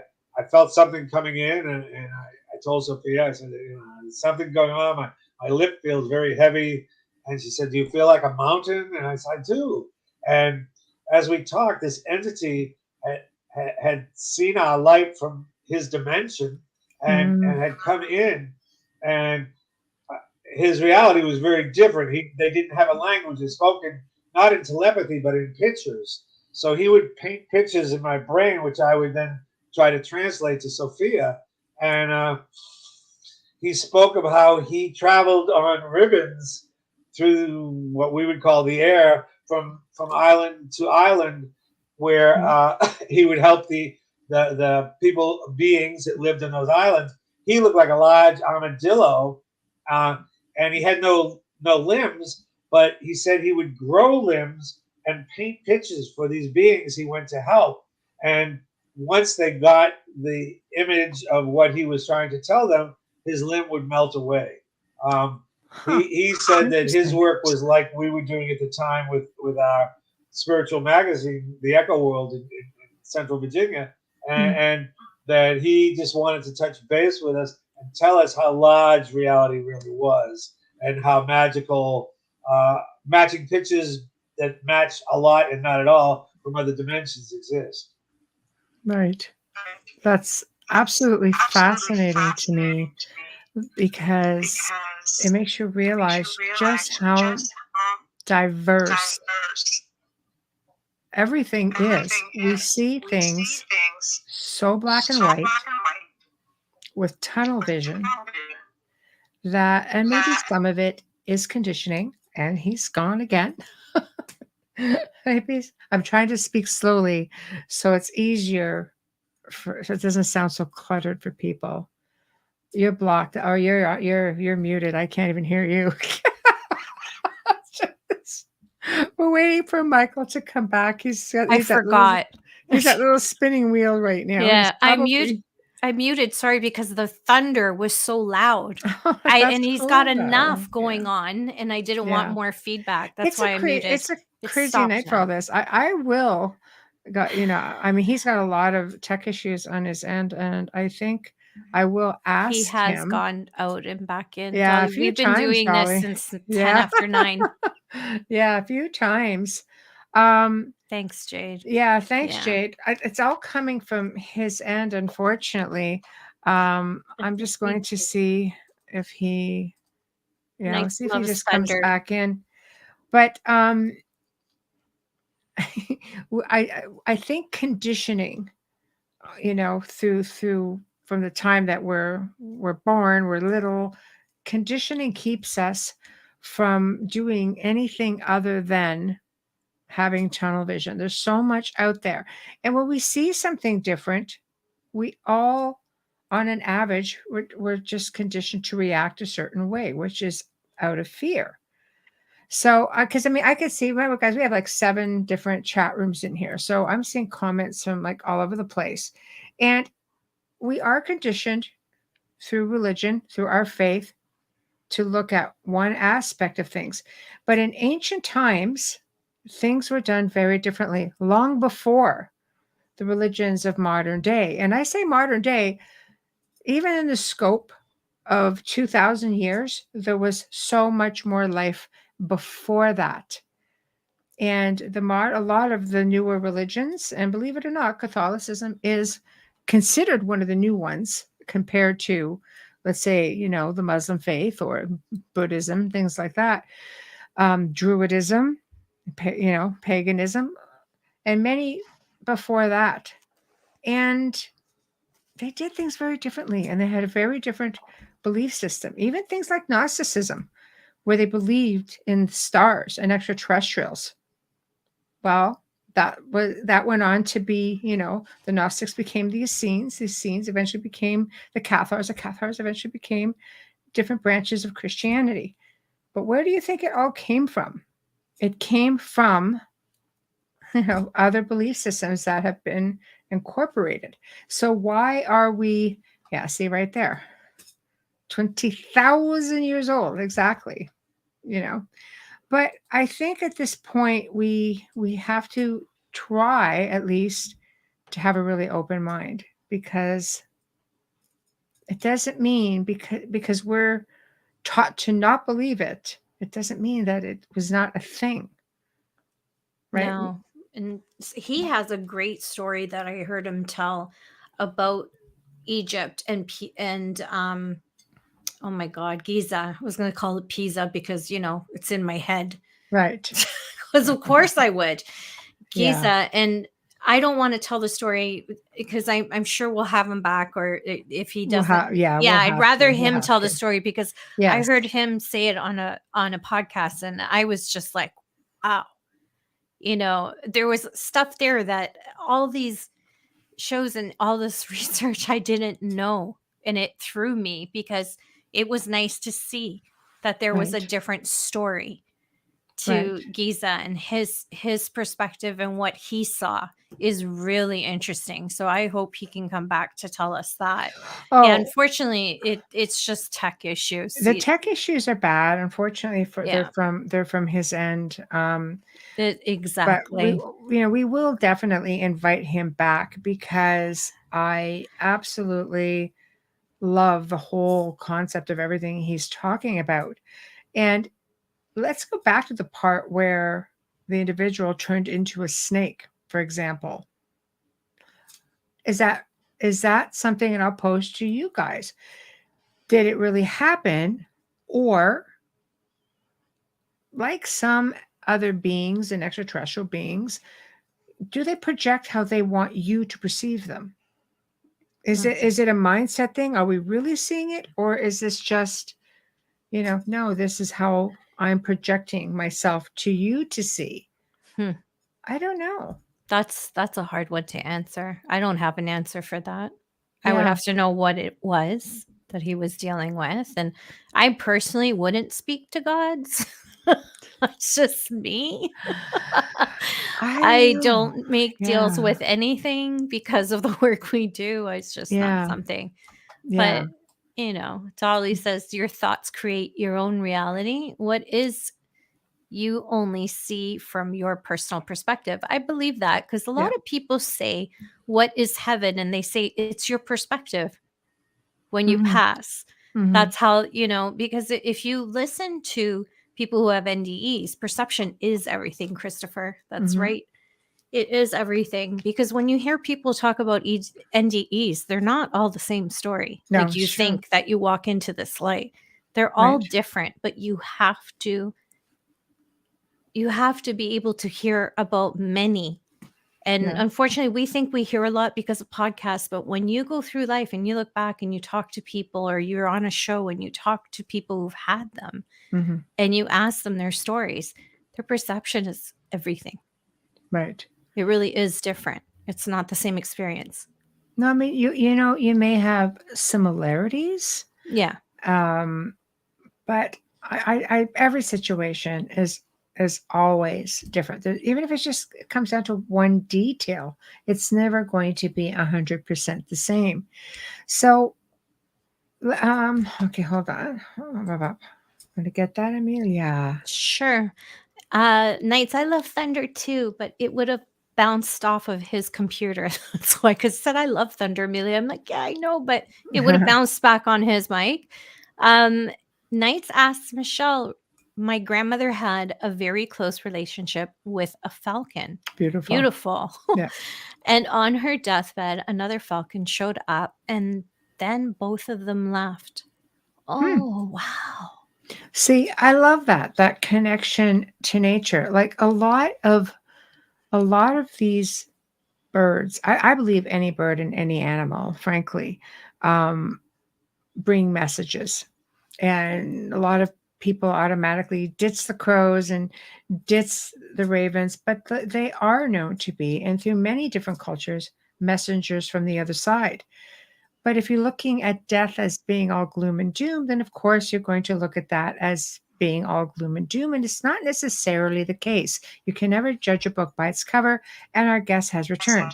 felt something coming in, and I told Sophia, I said, there's something going on. My lip feels very heavy. And she said, do you feel like a mountain? And I said, I do. And as we talked, this entity had seen our light from his dimension and had come in, and his reality was very different. They didn't have a language. They spoken not in telepathy, but in pictures. So he would paint pictures in my brain, which I would then try to translate to Sophia. And he spoke of how he traveled on ribbons through what we would call the air from island to island, where he would help the beings that lived in those islands. He looked like a large armadillo, and he had no limbs, but he said he would grow limbs and paint pictures for these beings he went to help. And once they got the image of what he was trying to tell them, his limb would melt away. He said that his work was like we were doing at the time with our spiritual magazine, The Echo World in Central Virginia, and that he just wanted to touch base with us and tell us how large reality really was and how magical, matching pictures that match a lot and not at all from other dimensions exist. Right. That's absolutely fascinating to me, because it makes you realize just how diverse everything is. We see things so black and white with tunnel vision that, and maybe some of it is conditioning, and he's gone again. Maybe I'm trying to speak slowly so it's easier so it doesn't sound so cluttered for people. You're blocked. Oh, you're muted. I can't even hear you. We're waiting for Michael to come back. He's forgot. He's that little spinning wheel right now. Yeah, probably, I muted. Sorry, because the thunder was so loud. That's And he's cool, got though. enough going on, and I didn't want more feedback. That's why I muted. It's a crazy stopped night for all this. I will, I mean, he's got a lot of tech issues on his end, and I think I will ask He has him. gone out and back in. Yeah, Dolly, a few we've been times, doing Dolly. this since 10 after 9. Yeah, a few times. Thanks, Jade. Yeah, thanks, Yeah. Jade. It's all coming from his end, unfortunately. I'm just going to see if he, Nice, see if he loves just comes thunder. back in. But I think conditioning, through from the time that we're born, we're little, conditioning keeps us from doing anything other than having tunnel vision. There's so much out there. And when we see something different, we all, on an average, we're just conditioned to react a certain way, which is out of fear. So, because I could see, remember, guys, we have like 7 different chat rooms in here. So I'm seeing comments from like all over the place. And we are conditioned through religion, through our faith, to look at one aspect of things. But in ancient times, things were done very differently, long before the religions of modern day. And I say modern day, even in the scope of 2,000 years, there was so much more life before that. And a lot of the newer religions, and believe it or not, Catholicism is considered one of the new ones compared to, let's say, the Muslim faith or Buddhism, things like that, Druidism, paganism, and many before that. And they did things very differently, and they had a very different belief system. Even things like Gnosticism, where they believed in stars and extraterrestrials. Well, that went on to be, the Gnostics became the Essenes. The Essenes eventually became the Cathars. The Cathars eventually became different branches of Christianity. But where do you think it all came from? It came from, other belief systems that have been incorporated. So why are we, see right there, 20,000 years old, exactly, But I think at this point, we have to try at least to have a really open mind, because it doesn't mean because we're taught to not believe it, it doesn't mean that it was not a thing. Right? No. And he has a great story that I heard him tell about Egypt and oh my God, Giza. I was going to call it Pisa because, it's in my head. Right. Because of course I would. Giza. Yeah. And I don't want to tell the story because I'm sure we'll have him back, or if he doesn't. I'd rather him tell the story, because I heard him say it on a podcast, and I was just like, wow. There was stuff there that all these shows and all this research I didn't know, and it threw me, because it was nice to see that there was a different story to Giza, and his perspective and what he saw is really interesting. So I hope he can come back to tell us that. Yeah, unfortunately, it's just tech issues. The tech issues are bad, unfortunately. They're from his end. Exactly. But we will definitely invite him back, because I absolutely love the whole concept of everything he's talking about. And let's go back to the part where the individual turned into a snake, for example. Is that something, and I'll pose to you guys, did it really happen, Or, like some other beings and extraterrestrial beings, do they project how they want you to perceive them? Is it a mindset thing? Are we really seeing it? Or is this just, no, this is how I'm projecting myself to you to see? I don't know. That's a hard one to answer. I don't have an answer for that. I would Yeah. have to know what it was that he was dealing with. And I personally wouldn't speak to gods. That's just me. I don't make deals with anything because of the work we do. It's just not something. Yeah. But, Dolly says your thoughts create your own reality. What is you only see from your personal perspective? I believe that because a lot of people say, what is heaven? And they say it's your perspective when you pass. That's how, because if you listen to people who have NDEs, perception is everything, Christopher. That's right. It is everything, because when you hear people talk about NDEs, they're not all the same story. No, like you it's true. think that you walk into this light. They're all different, but you have to be able to hear about many. And unfortunately, we think we hear a lot because of podcasts. But when you go through life and you look back and you talk to people, or you're on a show and you talk to people who've had them and you ask them their stories, their perception is everything. Right. It really is different. It's not the same experience. No, I mean, you may have similarities. Yeah. But I every situation is always different. Even if it comes down to one detail, it's never going to be 100% the same. So, okay, hold on. I'm gonna get that, Amelia. Sure. Knights, I love Thunder too, but it would have bounced off of his computer. That's why, because said I love Thunder, Amelia. I'm like, yeah, I know, but it would have bounced back on his mic. Knights asks Michelle, my grandmother had a very close relationship with a falcon. Beautiful. Yeah. And on her deathbed, another falcon showed up, and then both of them left. Oh, wow. See, I love that connection to nature. Like a lot of these birds, I believe any bird and any animal, frankly, bring messages. And a lot of people automatically ditch the crows and ditch the ravens, but they are known to be, and through many different cultures, messengers from the other side. But if you're looking at death as being all gloom and doom, then of course you're going to look at that as being all gloom and doom, and it's not necessarily the case. You can never judge a book by its cover, and our guest has returned.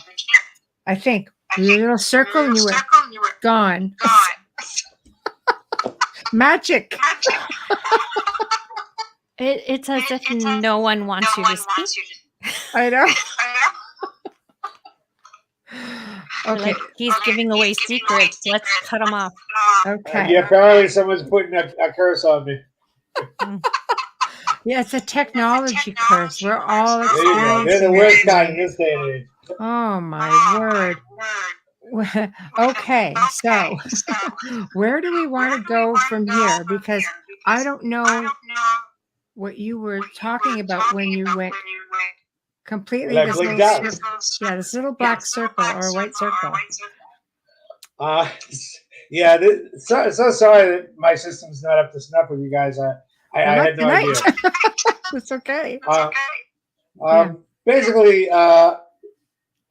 I think your little circle and you were gone. Magic. It's as if no one wants you to speak. I know. Okay. Like he's giving away secrets. Let's cut him off. Okay. Yeah, apparently someone's putting a curse on me. Yeah, it's a technology curse. We're all There you go. They're the experiencing worst it. kind in this day and age. Oh my word. Okay, so where do we want to go from here? Because I don't know what you were talking about when you went completely When I this blinked little out. this little black circle or white circle. Yeah, so sorry that my system's not up to snuff with you guys. I had no idea. It's okay. Basically,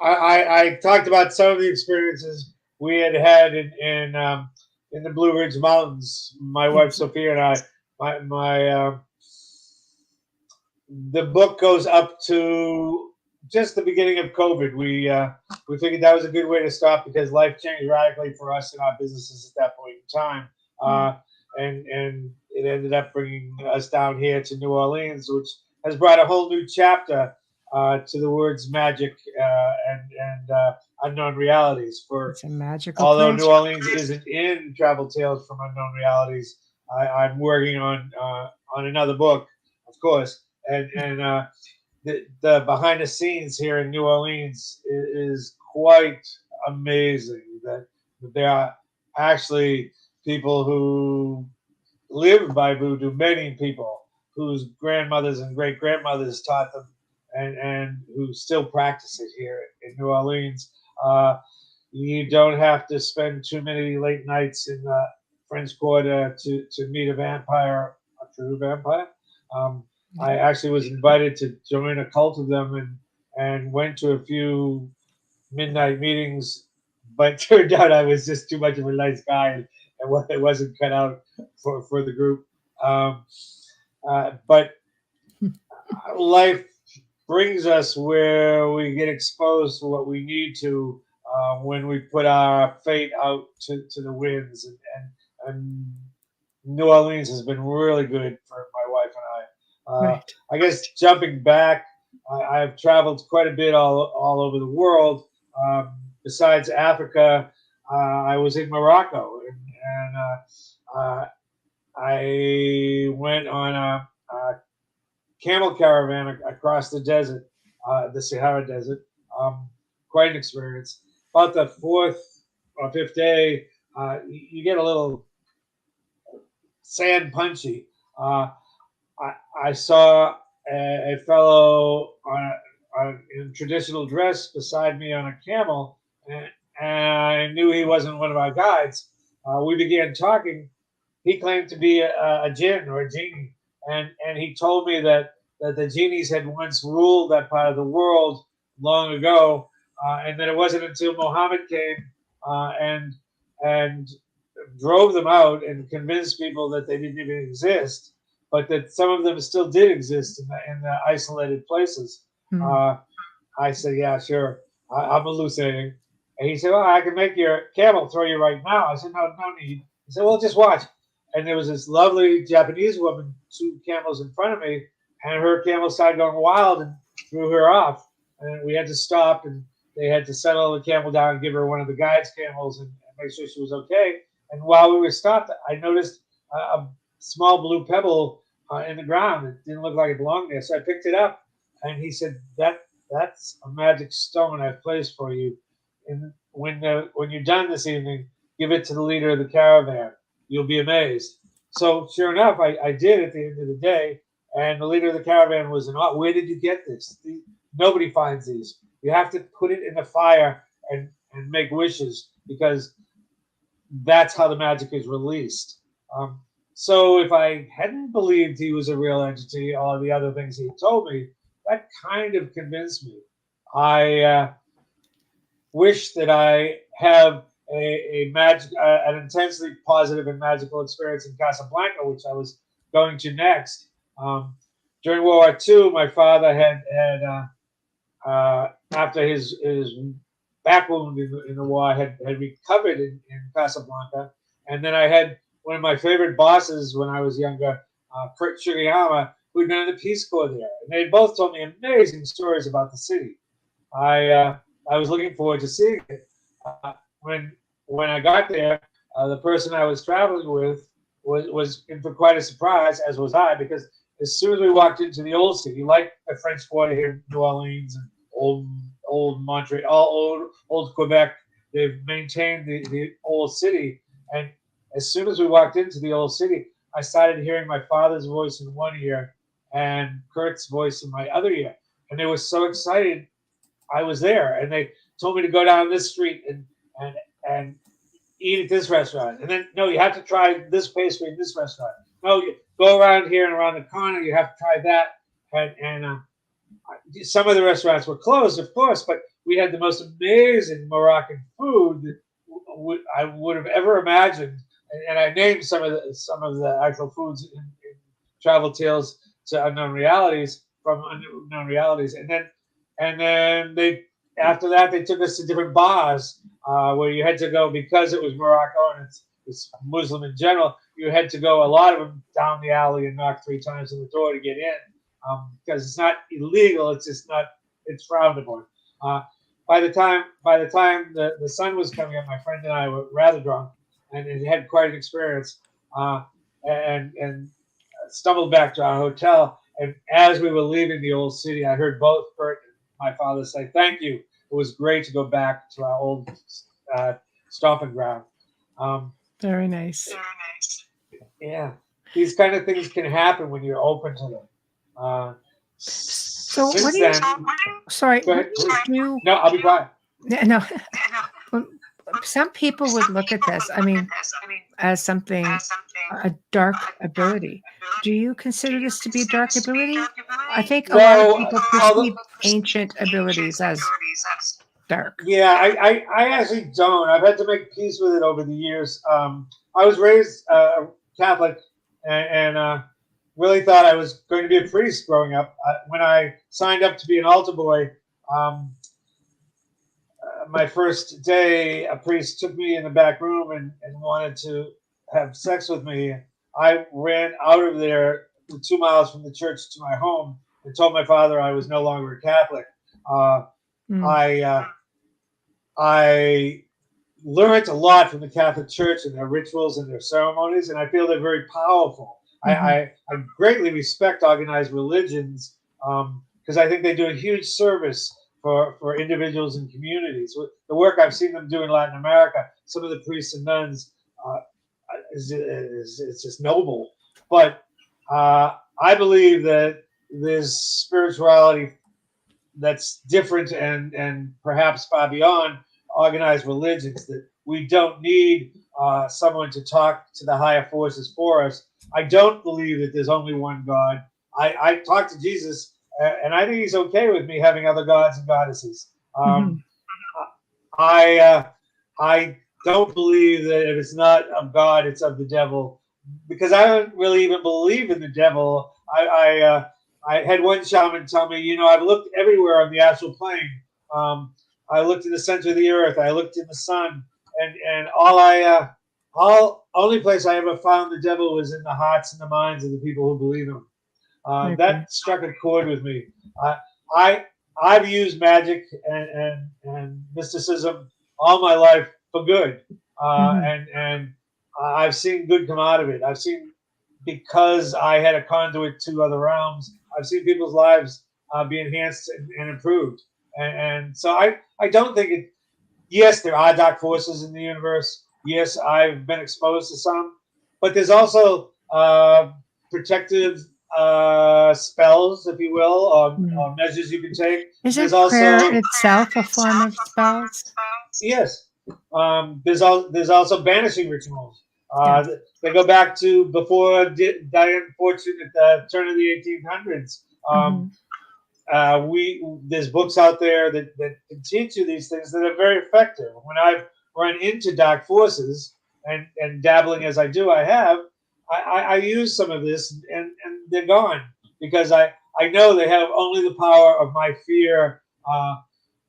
I talked about some of the experiences we had in the Blue Ridge Mountains. My wife Sophia and I. The book goes up to just the beginning of COVID. We figured that was a good way to stop because life changed radically for us and our businesses at that point in time. And it ended up bringing us down here to New Orleans, which has brought a whole new chapter to the words magic and unknown realities. It's a magical Although place. New Orleans isn't in Travel Tales from Unknown Realities, I'm working on another book, of course, and the behind the scenes here in New Orleans is quite amazing. That there are actually people who lived by voodoo, many people whose grandmothers and great grandmothers taught them, and who still practice it here in New Orleans. You don't have to spend too many late nights in the French Quarter to meet a vampire, a true vampire. I actually was invited to join a cult of them and went to a few midnight meetings, but turned out I was just too much of a nice guy and it wasn't cut out for the group. But life brings us where we get exposed to what we need to when we put our fate out to the winds. And New Orleans has been really good for my wife and I. Right. I guess jumping back, I've traveled quite a bit all over the world. Besides Africa, I was in Morocco, and I went on a camel caravan across the desert, the Sahara Desert. Quite an experience. About the fourth or fifth day, you get a little sand punchy. I saw a fellow in traditional dress beside me on a camel, and I knew he wasn't one of our guides. We began talking. He claimed to be a jinn or a genie, and he told me that the genies had once ruled that part of the world long ago, and that it wasn't until Muhammad came and drove them out and convinced people that they didn't even exist, but that some of them still did exist in the isolated places. I said, yeah, sure. I'm hallucinating. And he said, well, I can make your camel throw you right now. I said, no need. He said, well, just watch. And there was this lovely Japanese woman, 2 camels in front of me, and her camel started going wild and threw her off. And we had to stop, and they had to settle the camel down and give her one of the guide's camels and make sure she was okay. And while we were stopped, I noticed a small blue pebble in the ground. It didn't look like it belonged there. So I picked it up, and he said, that's a magic stone I've placed for you. And when you're done this evening, give it to the leader of the caravan. You'll be amazed. So sure enough, I did at the end of the day. And the leader of the caravan was in awe. Where did you get this? Nobody finds these. You have to put it in the fire and make wishes, because that's how the magic is released. So if I hadn't believed he was a real entity, all the other things he told me, that kind of convinced me. I wish that I have an intensely positive and magical experience in Casablanca, which I was going to next. During World War II, my father had after his back wound in the war, had recovered in Casablanca. And then I had one of my favorite bosses when I was younger, Kurt Sugiyama, who'd been in the Peace Corps there. And they both told me amazing stories about the city. I was looking forward to seeing it. When I got there, the person I was traveling with was in for quite a surprise, as was I, because as soon as we walked into the old city, like the French Quarter here in New Orleans and old Montreal, old Quebec, they've maintained the old city. And as soon as we walked into the old city, I started hearing my father's voice in one ear and Kurt's voice in my other ear. And they were so excited I was there. And they told me to go down this street and eat at this restaurant. And then, no, you have to try this pastry in this restaurant. No, you go around here and around the corner, you have to try that. And some of the restaurants were closed, of course, but we had the most amazing Moroccan food that I would have ever imagined. And I named some of the actual foods in Travel Tales to Unknown Realities, from Unknown Realities. And then they, after that, they took us to different bars where you had to go, because it was Morocco and it's Muslim in general. You had to go, a lot of them, down the alley and knock 3 times on the door to get in, because it's not illegal. It's just not. It's frowned upon. By the time the sun was coming up, my friend and I were rather drunk and had quite an experience, and stumbled back to our hotel. And as we were leaving the old city, I heard both Kurt and my father say, "Thank you. It was great to go back to our old stomping ground." Very nice. Yeah. these kind of things can happen when you're open to them. So what Since do you? then, Sorry, go what ahead, do you please. do? No, I'll be quiet. No, well, some people would look at this. I mean, as something a dark ability. Do you consider this to be a dark ability? I think a lot of No, people although perceive ancient abilities as dark. yeah, I actually don't. I've had to make peace with it over the years. I was raised Catholic and really thought I was going to be a priest growing up. When I signed up to be an altar boy, um, my first day, a priest took me in the back room and wanted to have sex with me. I ran out of there 2 miles from the church to my home and told my father I was no longer a Catholic. I I learned a lot from the Catholic Church and their rituals and their ceremonies, and I feel they're very powerful. I greatly respect organized religions because I think they do a huge service for individuals and communities. The work I've seen them do in Latin America, some of the priests and nuns, is just noble. But I believe that there's spirituality that's different and perhaps far beyond organized religions, that we don't need someone to talk to the higher forces for us. I don't believe that there's only one God. I talk to Jesus, and I think he's okay with me having other gods and goddesses. I don't believe that if it's not of God, it's of the devil, because I don't really even believe in the devil. I had one shaman tell me, I've looked everywhere on the astral plane. I looked in the center of the earth. I looked in the sun, and only place I ever found the devil was in the hearts and the minds of the people who believe him. That struck a chord with me. I've used magic and mysticism all my life for good, and I've seen good come out of it. I've seen, because I had a conduit to other realms, I've seen people's lives be enhanced and improved. And so I don't think it. Yes, there are dark forces in the universe. Yes, I've been exposed to some, but there's also protective spells, if you will, or measures you can take. Isn't prayer itself a form of spells? Yes. There's also banishing rituals. They go back to before Diane Fortune at the turn of the 1800s. There's books out there that can teach you these things that are very effective. When I've run into dark forces and dabbling as I do, I use some of this and they're gone, because I know they have only the power of my fear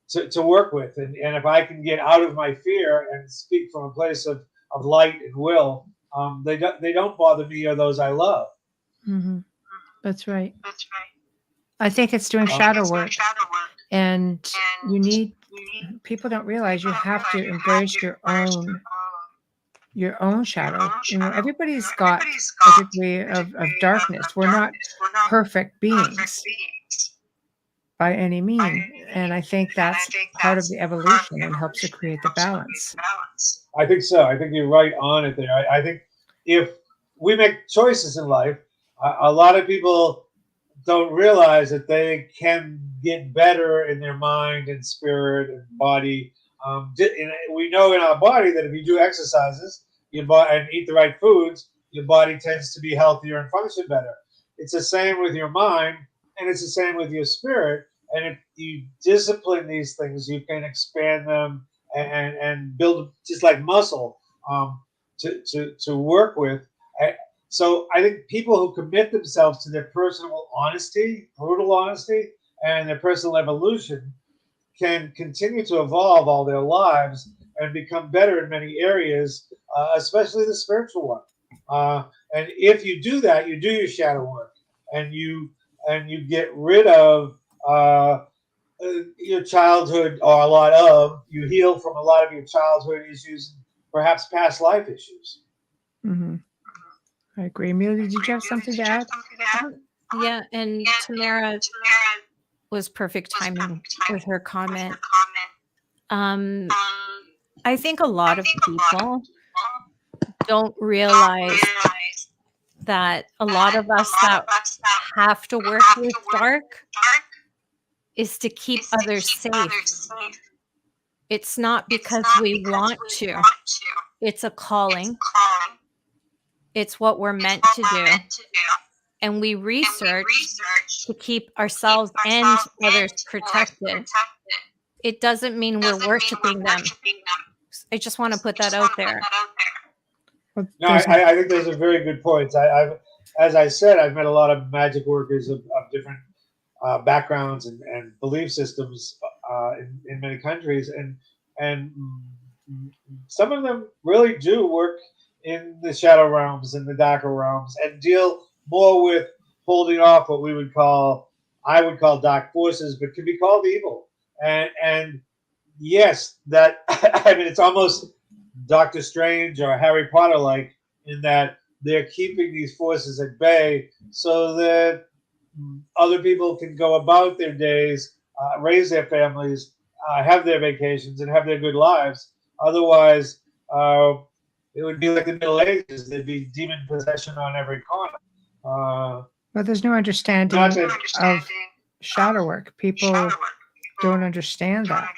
to work with, and if I can get out of my fear and speak from a place of light and will, they don't bother me or those I love. That's right. I think it's doing shadow work, and people don't realize you have to embrace your own shadow. Everybody's got a degree of darkness. We're not perfect beings by any means, and I think that's part of the evolution and helps to create the balance. I think so. I think you're right on it there. I think if we make choices in life, a lot of people don't realize that they can get better in their mind and spirit and body. We know in our body that if you do exercises and eat the right foods, your body tends to be healthier and function better. It's the same with your mind, and it's the same with your spirit. And if you discipline these things, you can expand them and build, just like muscle, to work with. So I think people who commit themselves to their personal honesty, brutal honesty, and their personal evolution can continue to evolve all their lives and become better in many areas, especially the spiritual one. And if you do that, you do your shadow work, and you get rid of your childhood, or a lot of, you heal from a lot of your childhood issues, perhaps past life issues. I agree. Amelia, did you have something to add? Yeah, and Tamara was perfect timing with her comment. I think a lot of people don't realize that a lot of us that have to work with dark is to keep others safe. It's not because we want to. It's a calling. It's what we're meant to do. And we research to keep ourselves and others protected. It doesn't mean we're worshiping them. I just want to put that out there. No, I think those are very good points. As I said, I've met a lot of magic workers of different backgrounds and belief systems in many countries, and some of them really do work in the shadow realms and the darker realms and deal more with holding off what I would call dark forces, but can be called evil. And yes, that I mean, it's almost Doctor Strange or Harry Potter like, in that they're keeping these forces at bay so that other people can go about their days, raise their families, have their vacations, and have their good lives. Otherwise, it would be like the Middle Ages. There'd be demon possession on every corner. But there's no understanding of shadow work. People don't understand that.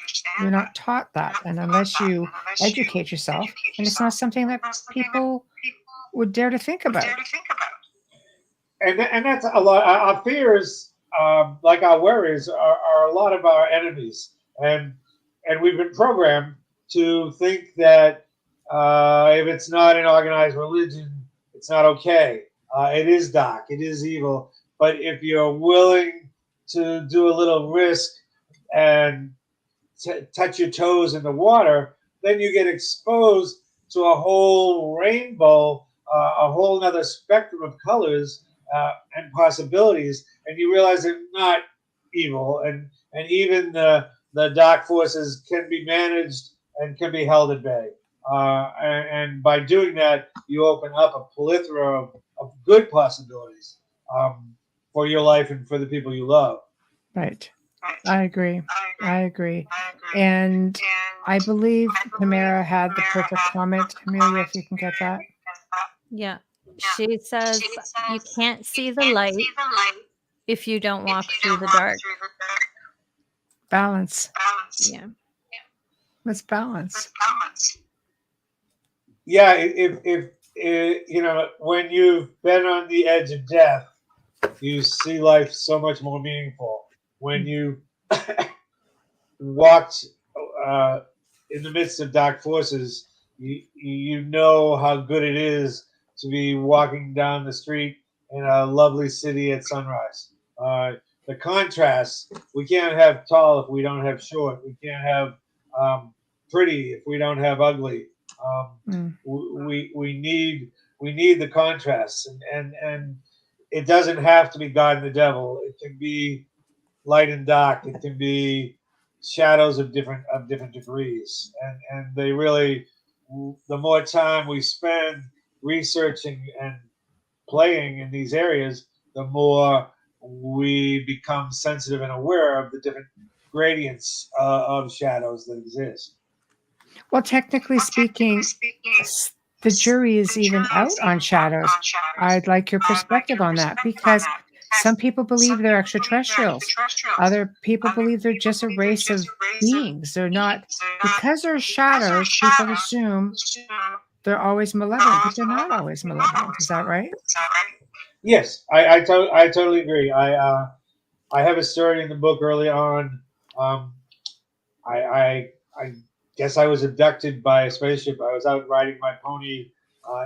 You're not taught that. And unless you educate yourself, and it's not something that people would dare to think about. And that's a lot. Our fears, like our worries, are a lot of our enemies. And we've been programmed to think that if it's not an organized religion, it's not okay. It is dark. It is evil. But if you're willing to do a little risk and touch your toes in the water, then you get exposed to a whole rainbow, a whole other spectrum of colors and possibilities, and you realize they're not evil, and even the dark forces can be managed and can be held at bay. And by doing that, you open up a plethora of good possibilities for your life and for the people you love. Right. I agree. And I believe Tamara had the perfect comment. Amelia, if you can get that. Yeah. She says, you can't see the light if you don't walk through the dark. Balance. Yeah. Let's balance. Yeah, if you know, when you've been on the edge of death, you see life so much more meaningful. When you walked in the midst of dark forces, you know how good it is to be walking down the street in a lovely city at sunrise. The contrast, we can't have tall if we don't have short. We can't have pretty if we don't have ugly. We need the contrast, and it doesn't have to be God and the devil. It can be light and dark. It can be shadows of different degrees, and they really, the more time we spend researching and playing in these areas, the more we become sensitive and aware of the different gradients of shadows that exist. Well, technically speaking, the jury is even out on shadows. I'd like your perspective on that, because some people believe they're extraterrestrials. Other people believe they're just a race of beings. They're not, because they're shadows, people assume they're always malevolent, but they're not always malevolent. Is that right? Yes, I totally agree. I have a story in the book early on. I guess I was abducted by a spaceship. I was out riding my pony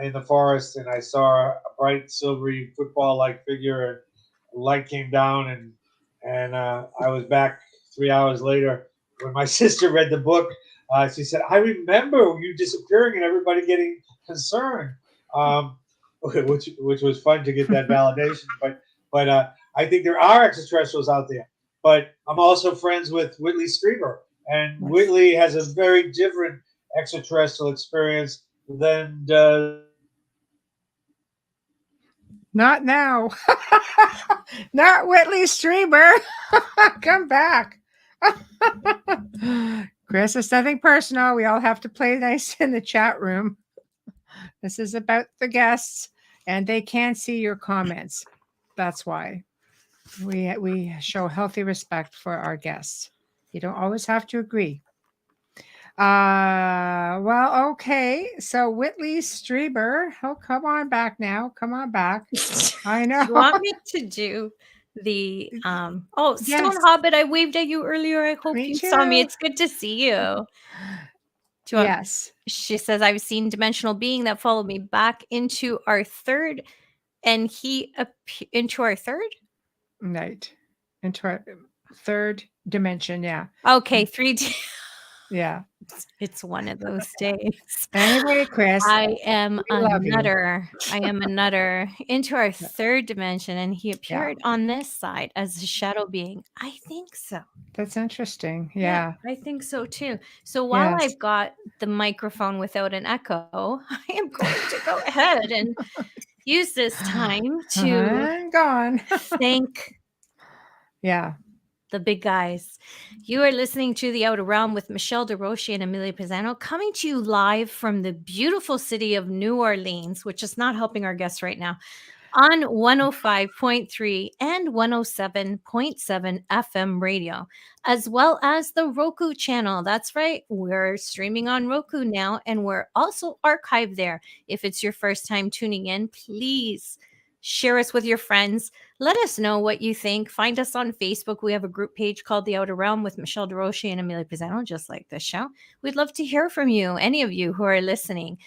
in the forest, and I saw a bright silvery football-like figure, and light came down, and I was back 3 hours later. When my sister read the book, she said, "I remember you disappearing and everybody getting concerned," which was fun to get that validation. But I think there are extraterrestrials out there. But I'm also friends with Whitley Strieber, and Whitley has a very different extraterrestrial experience than does. Not now. Not Whitley Strieber. Come back. Chris, it's nothing personal. We all have to play nice in the chat room. This is about the guests and they can't see your comments. That's why we show healthy respect for our guests. You don't always have to agree. Well, okay. So Whitley Strieber, oh, come on back now. Come on back. I know. Do you want me to do the Stone Yes. Hobbit? I waved at you earlier. I hope Me you saw me. too. It's good to see you. Do you want- Yes. She says, I've seen dimensional being that followed me back into our third, and he into our third? Right. Into our third dimension. Yeah. Okay, 3D. Yeah. It's one of those days. Anyway, Chris, I am we a love you. nutter. I am a nutter into our third dimension, and he appeared on this side as a shadow being. I think so. That's interesting. Yeah. I think so too. So while Yes. I've got the microphone without an echo, I am going to go ahead and use this time to I'm gone. thank Yeah. the big guys. You are listening to The Outer Realm with Michelle DeRoche and Amelia Pisano, coming to you live from the beautiful city of New Orleans, which is not helping our guests right now, on 105.3 and 107.7 FM radio, as well as the Roku channel. That's right. We're streaming on Roku now, and we're also archived there. If it's your first time tuning in, please share us with your friends. Let us know what you think. Find us on Facebook. We have a group page called The Outer Realm with Michelle DeRoche and Amelia Pisano, just like this show. We'd love to hear from you, any of you who are listening.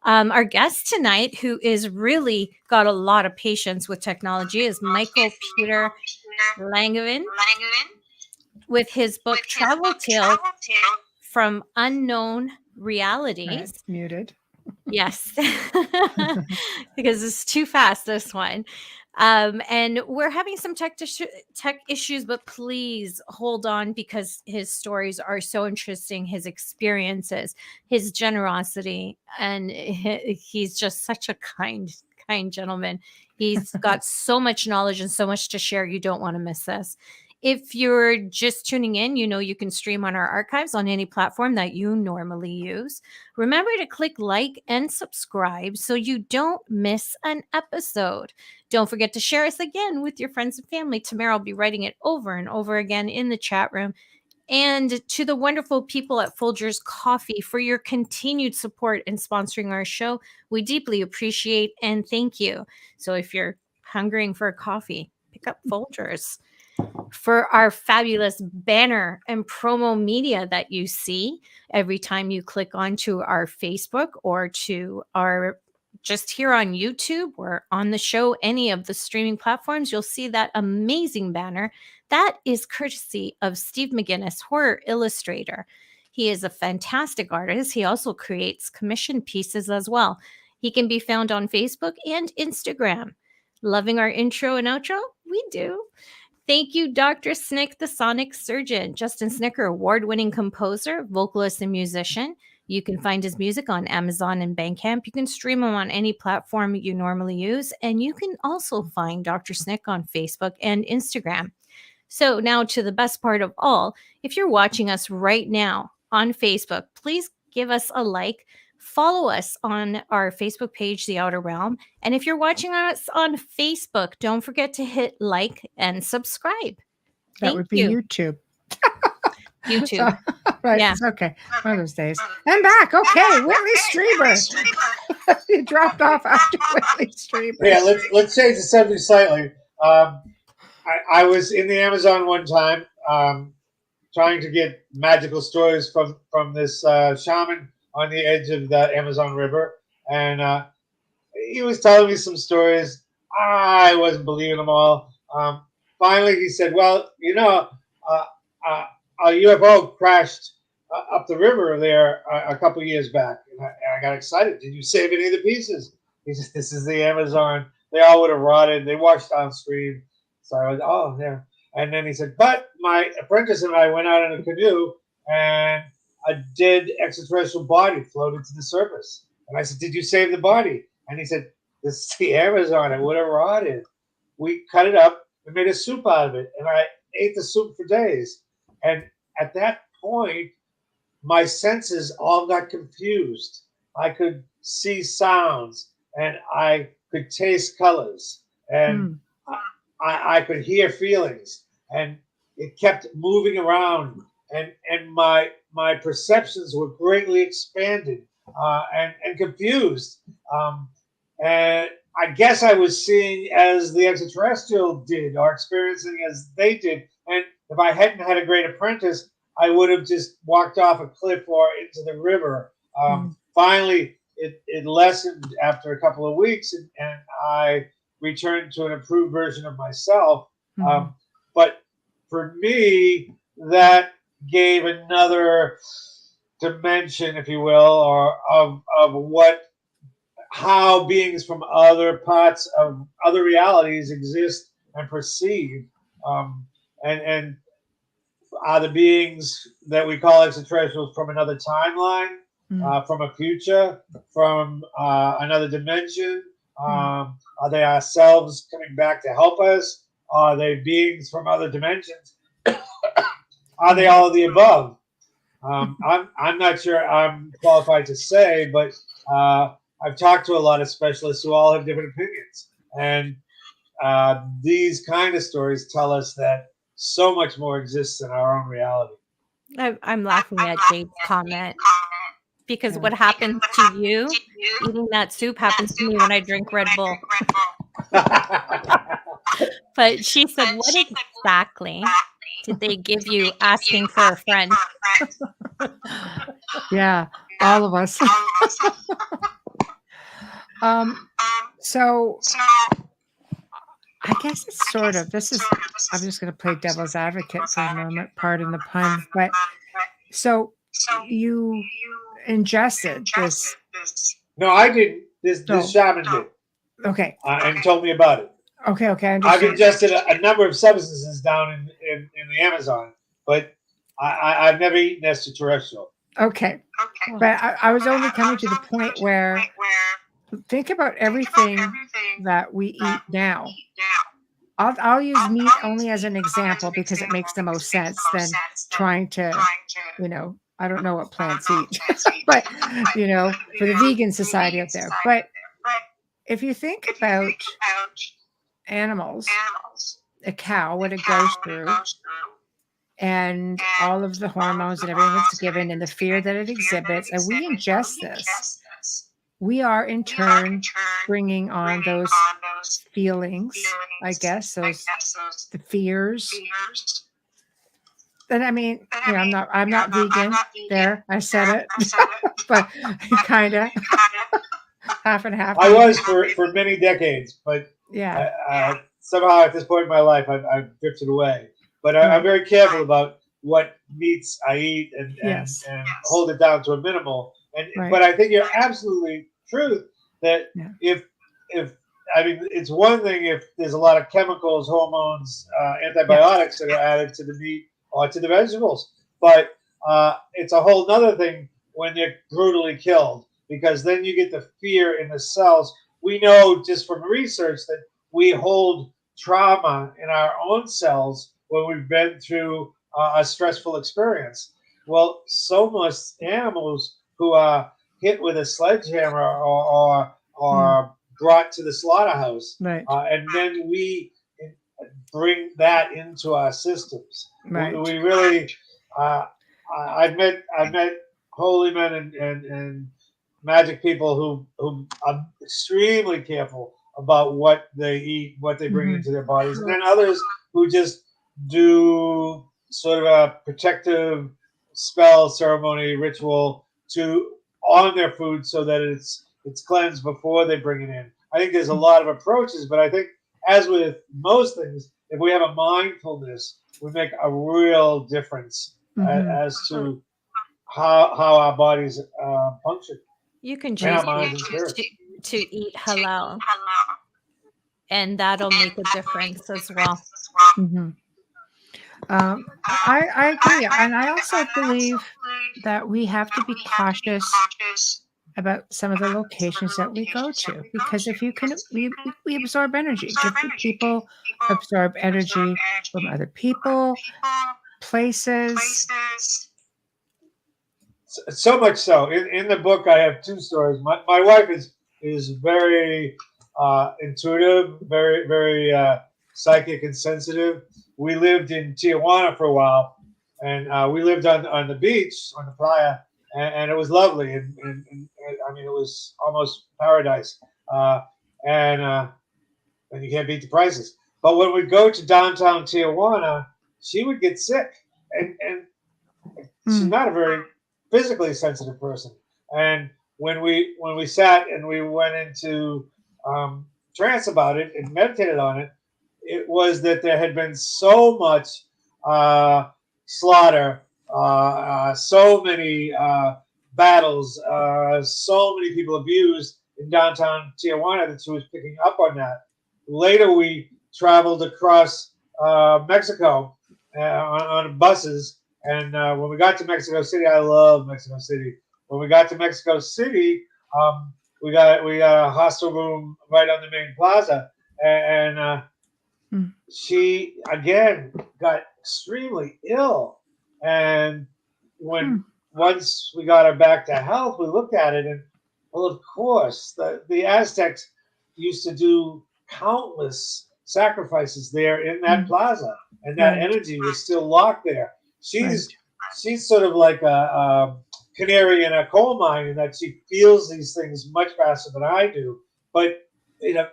Our guest tonight, who is really got a lot of patience with technology, is Michael Peter Langevin with his book Travel Tales from Unknown Realities. Right. Muted. Yes, because it's too fast, this one. And we're having some tech issues, but please hold on because his stories are so interesting, his experiences, his generosity, and he's just such a kind gentleman. He's got so much knowledge and so much to share. You don't want to miss this. If you're just tuning in, you know you can stream on our archives on any platform that you normally use. Remember to click like and subscribe so you don't miss an episode. Don't forget to share us again with your friends and family. Tamara will be writing it over and over again in the chat room. And to the wonderful people at Folgers Coffee for your continued support in sponsoring our show. We deeply appreciate and thank you. So if you're hungering for a coffee, pick up Folgers. For our fabulous banner and promo media that you see every time you click onto our Facebook or to our just here on YouTube or on the show, any of the streaming platforms, you'll see that amazing banner. That is courtesy of Steve McGinnis, horror illustrator. He is a fantastic artist. He also creates commission pieces as well. He can be found on Facebook and Instagram. Loving our intro and outro? We do. Thank you, Dr. Snick, the sonic surgeon. Justin Snicker, award-winning composer, vocalist, and musician. You can find his music on Amazon and Bandcamp. You can stream him on any platform you normally use. And you can also find Dr. Snick on Facebook and Instagram. So now to the best part of all. If you're watching us right now on Facebook, please give us a like. Follow us on our Facebook page, The Outer Realm. And if you're watching us on Facebook, don't forget to hit like and subscribe. That would be YouTube. YouTube. So, right. Yeah. It's okay. One of those days. I'm back. Okay. Whitley Strieber. You dropped off after Whitley Strieber. Yeah, let's change the subject slightly. I was in the Amazon one time trying to get magical stories from this shaman on the edge of the Amazon River. And he was telling me some stories. I wasn't believing them all. Finally, he said, well, you know, a UFO crashed up the river there a couple years back. And I got excited. Did you save any of the pieces? He said, this is the Amazon. They all would have rotted. They washed downstream. So I was, oh, yeah. And then he said, but my apprentice and I went out in a canoe and a dead extraterrestrial body floated to the surface. And I said, did you save the body? And he said, this is the Amazon. It would have rotted. We cut it up and made a soup out of it. And I ate the soup for days. And at that point, my senses all got confused. I could see sounds and I could taste colors, and I could hear feelings, and it kept moving around, and my perceptions were greatly expanded and confused. And I guess I was seeing as the extraterrestrial did, or experiencing as they did. And if I hadn't had a great apprentice, I would have just walked off a cliff or into the river. Finally, it lessened after a couple of weeks, and I returned to an improved version of myself. But for me, that gave another dimension, if you will, or of how beings from other parts of other realities exist and perceive, and are the beings that we call extraterrestrials from another timeline, from a future, from another dimension? Are they ourselves coming back to help us? Are they beings from other dimensions? Are they all of the above? I'm not sure I'm qualified to say, but I've talked to a lot of specialists who all have different opinions, and these kind of stories tell us that so much more exists in our own reality. I'm laughing at Jade's comment because what happens to you eating that soup happens to me when I drink Red Bull. But she said, what exactly did they give you asking for a friend? Yeah, all of us. So I guess it's sort of, I'm just going to play devil's advocate for a moment, pardon the pun, but so you ingested this. No, I didn't. This shaman did. Okay. And told me about it. Okay. I've ingested a number of substances down in the Amazon, but I've never eaten extraterrestrial. Okay. But I was only coming to the point where think about everything that we eat now. I'll use meat only as an example because it makes the most sense than trying to, I don't know what plants eat, but, for the vegan society out there. But if you think about animals, a cow, what it goes through, and all of the hormones and everything it's given and the fear that it exhibits, and we ingest this, we are in turn bringing on those feelings, I guess, the fears. And I mean, I'm not vegan. There, I said it, but kind of half and half. I was for many decades, but yeah, somehow at this point in my life, I've drifted away. But I'm very careful about what meats I eat and hold it down to a minimal. But I think you're absolutely true that if I mean, it's one thing if there's a lot of chemicals, hormones, antibiotics that are added to the meat or to the vegetables, but it's a whole other thing when they're brutally killed, because then you get the fear in the cells. We know just from research that we hold trauma in our own cells when we've been through a stressful experience. Well, so must animals who are hit with a sledgehammer or brought to the slaughterhouse, and then we bring that into our systems. We really, I've met holy men and magic people who are extremely careful about what they eat, what they bring into their bodies, and then others who just do sort of a protective spell, ceremony, ritual on their food so that it's cleansed before they bring it in. I think there's a lot of approaches, but I think as with most things, if we have a mindfulness, we make a real difference as to how our bodies function. You can choose to eat halal, and that'll make a difference as well. I agree, and I also believe that we have to be cautious about some of the locations that we go to, because if you can, we absorb energy. Different people absorb energy from other people, places. So much so. In the book, I have two stories. My wife is very intuitive, very, very psychic and sensitive. We lived in Tijuana for a while, and we lived on the beach, on the playa, and it was lovely. And I mean, it was almost paradise. And you can't beat the prices. But when we go to downtown Tijuana, she would get sick, and she's not a very physically sensitive person. And when we sat and we went into trance about it and meditated on it, it was that there had been so much slaughter, so many battles, so many people abused in downtown Tijuana that she was picking up on that. Later, we traveled across Mexico on buses, and when we got to Mexico City, I love Mexico City. When we got to Mexico City, we got a hostel room right on the main plaza, and she again got extremely ill. And once we got her back to health, we looked at it, and well, of course, the Aztecs used to do countless sacrifices there in that plaza, and that energy was still locked there. She's sort of like a canary in a coal mine in that she feels these things much faster than I do, but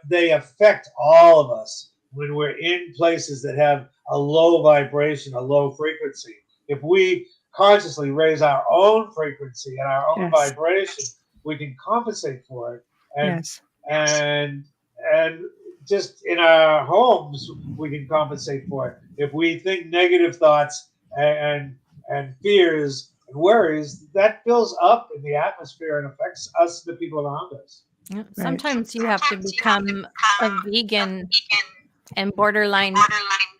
they affect all of us when we're in places that have a low vibration, a low frequency. If we consciously raise our own frequency and our own vibration, we can compensate for it. And just in our homes, we can compensate for it. If we think negative thoughts and fears and worries, that fills up in the atmosphere and affects us, the people around us. Sometimes you have to become a vegan and borderline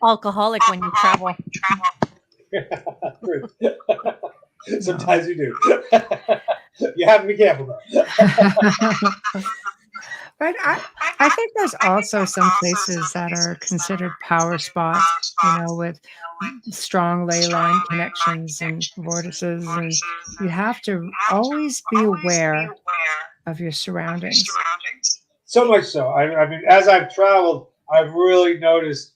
alcoholic when you travel. Sometimes you do. You have to be careful, though. But I think there's also some places that are considered power spots, with strong ley line connections and vortices, and you have to always be aware of your surroundings. So much so. I mean, as I've traveled, I've really noticed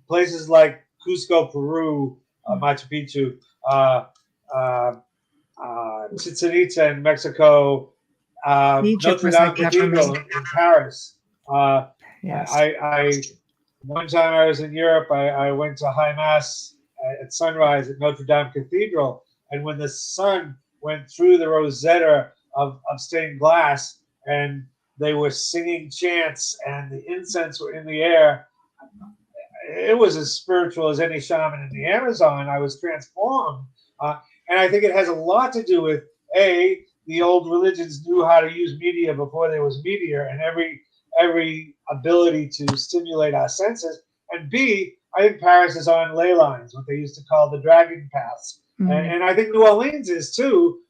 places like Cusco, Peru, Machu Picchu, Chichen Itza in Mexico, Notre Dame Cathedral in Paris. One time I was in Europe, I went to High Mass at sunrise at Notre Dame Cathedral, and when the sun went through the rosetta of stained glass, and they were singing chants, and the incense were in the air, it was as spiritual as any shaman in the Amazon. I was transformed. And I think it has a lot to do with, A, the old religions knew how to use media before there was media, and every ability to stimulate our senses. And B, I think Paris is on ley lines, what they used to call the dragon paths. And I think New Orleans is too.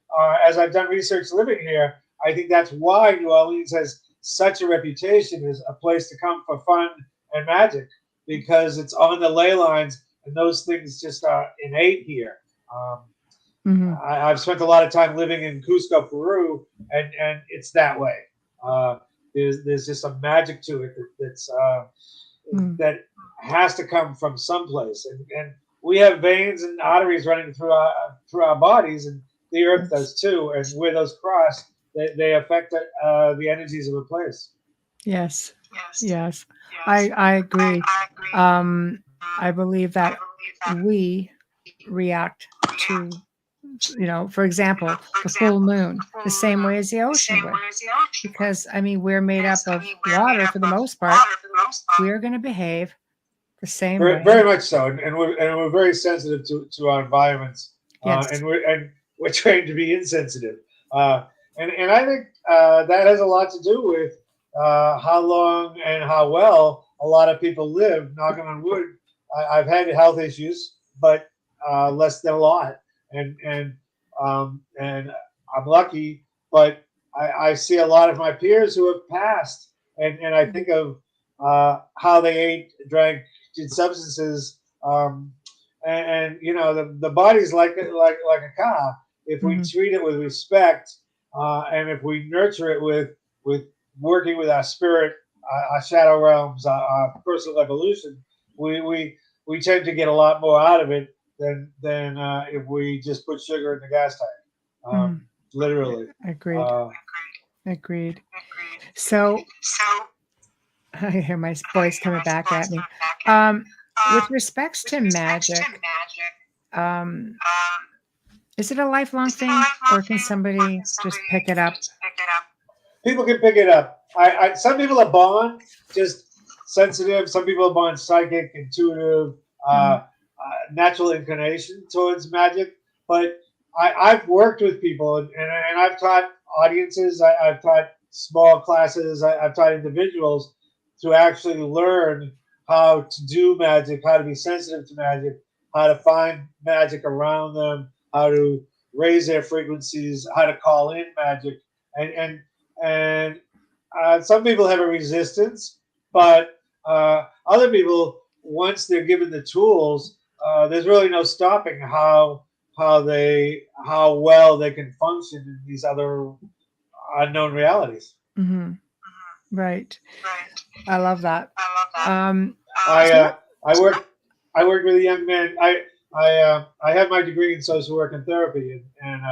As I've done research living here, I think that's why New Orleans has such a reputation as a place to come for fun and magic, because it's on the ley lines, and those things just are innate here. I've spent a lot of time living in Cusco, Peru, and it's that way. There's just a magic to it that has to come from someplace, and we have veins and arteries running through our bodies, and the earth does too. And where those cross, they affect the energies of a place. Yes. I agree. I believe that we react to, for example, the full moon the same way as the ocean would, because we're made up of water for the most part. We're going to behave the same way. Very much so, and we're very sensitive to our environments, and we're trained to be insensitive, and I think that has a lot to do with how long and how well a lot of people live. Knocking on wood, I've had health issues, but less than a lot, and I'm lucky. But I see a lot of my peers who have passed, and I think of how they ate, drank, did substances, and the body's like a car. If we treat it with respect, and if we nurture it with working with our spirit, our shadow realms, our personal evolution, we tend to get a lot more out of it than if we just put sugar in the gas tank. Literally. Agreed. So I hear my voice coming back at me. With respects to magic, is it a lifelong thing, or can somebody just pick it up? People can pick it up. Some people are born just sensitive. Some people are born psychic, intuitive, natural inclination towards magic. But I've worked with people, and I've taught audiences. I've taught small classes. I've taught individuals to actually learn how to do magic, how to be sensitive to magic, how to find magic around them, how to raise their frequencies, how to call in magic, and some people have a resistance, but other people, once they're given the tools, there's really no stopping how well they can function in these other unknown realities. Mm-hmm. Right. I love that. I worked with a young man. I have my degree in social work and therapy, and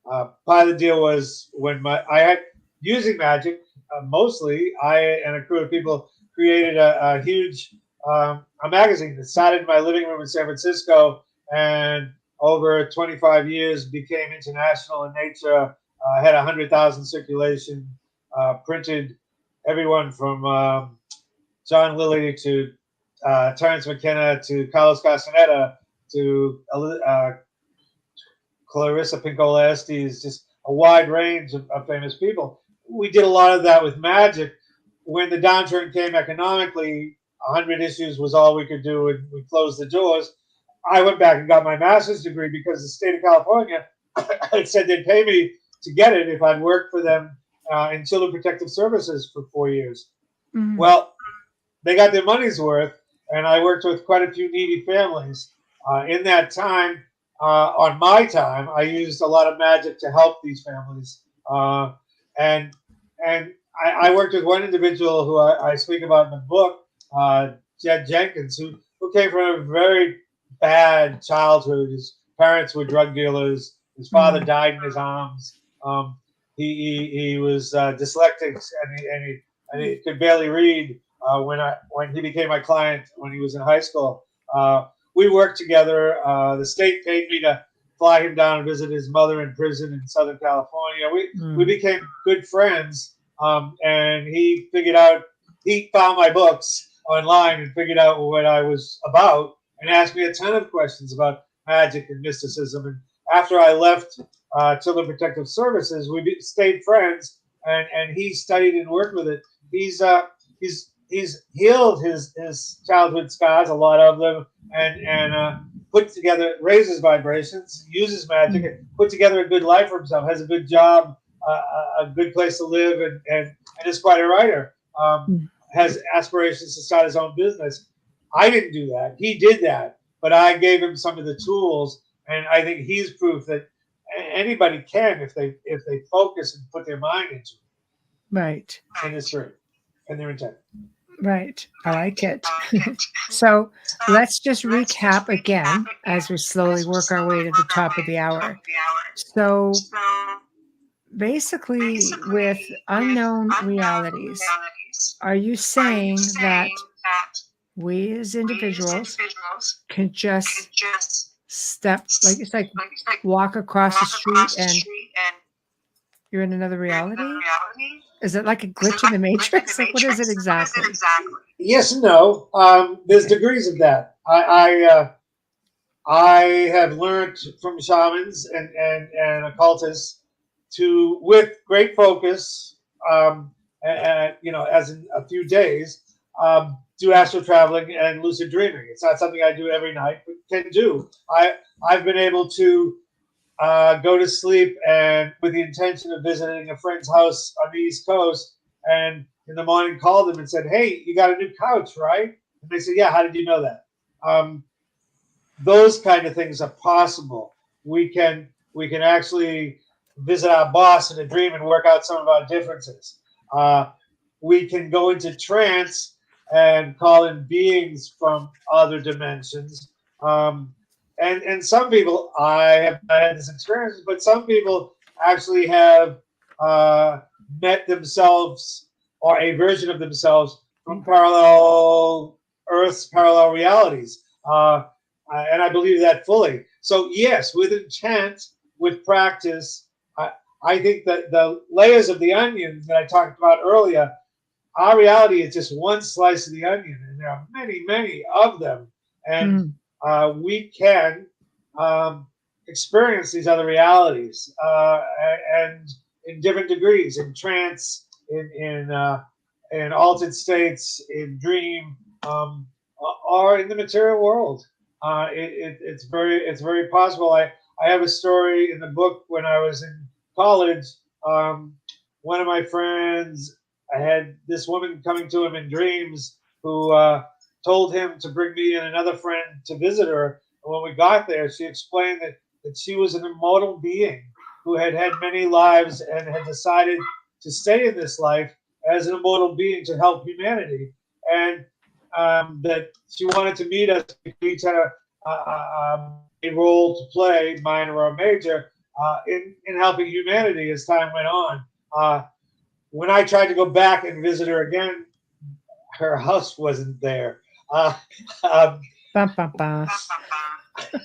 part of the deal was when I had using magic. Mostly, I and a crew of people created a huge a magazine that started in my living room in San Francisco, and over 25 years became international in nature. Had 100,000 circulation, printed everyone from John Lilly to Terrence McKenna to Carlos Castaneda to Clarissa Pinkola Estes, just a wide range of famous people. We did a lot of that with magic. When the downturn came economically, 100 issues was all we could do, and we closed the doors. I went back and got my master's degree because the state of California had said they'd pay me to get it if I'd worked for them in Children Protective Services for 4 years. Mm-hmm. Well, they got their money's worth, and I worked with quite a few needy families. In that time, on my time, I used a lot of magic to help these families. And I worked with one individual who I speak about in the book, Jed Jenkins, who came from a very bad childhood. His parents were drug dealers. His father died in his arms. He was dyslexic and he could barely read when he became my client when he was in high school. We worked together. The state paid me to fly him down and visit his mother in prison in Southern California. We became good friends, and he found my books online and figured out what I was about and asked me a ton of questions about magic and mysticism. And after I left Children Protective Services, we stayed friends, and he studied and worked with it. He's healed his childhood scars, a lot of them, and put together, raises vibrations, uses magic, and put together a good life for himself, has a good job, a good place to live, and is quite a writer. Has aspirations to start his own business. I didn't do that. He did that, but I gave him some of the tools, and I think he's proof that anybody can if they focus and put their mind into it. Right. And it's true. And their intent. Right. I like it. So let's just recap again as we slowly work our way to the top of the hour. So basically, with unknown realities, are you saying that we as individuals can just step, like it's like walk across the street and you're in another reality? Is it like a glitch in the matrix? Like, what is it exactly? Yes and no. There's degrees of that. I have learned from shamans and occultists to, with great focus, as in a few days, do astral traveling and lucid dreaming. It's not something I do every night, but can do. I've been able to go to sleep and with the intention of visiting a friend's house on the East Coast, and in the morning called them and said, "Hey, you got a new couch, right?" And they said, "Yeah, how did you know that?" Those kind of things are possible. We can we visit our boss in a dream and work out some of our differences. we can go into trance and call in beings from other dimensions. And some people, I have not had this experience, but some people actually have met themselves or a version of themselves from parallel Earths, parallel realities. And I believe that fully. So yes, with intent, with practice, I think that the layers of the onion that I talked about earlier, our reality is just one slice of the onion, and there are many, many of them. And we can experience these other realities and in different degrees, in trance, in altered states, in dream, or in the material world. It's very possible. I have a story in the book. When I was in college, one of my friends, I had this woman coming to him in dreams who told him to bring me and another friend to visit her. And when we got there, she explained that she was an immortal being who had had many lives and had decided to stay in this life as an immortal being to help humanity. And that she wanted to meet us. We each had a role to play, minor or major, in helping humanity as time went on. When I tried to go back and visit her again, her house wasn't there.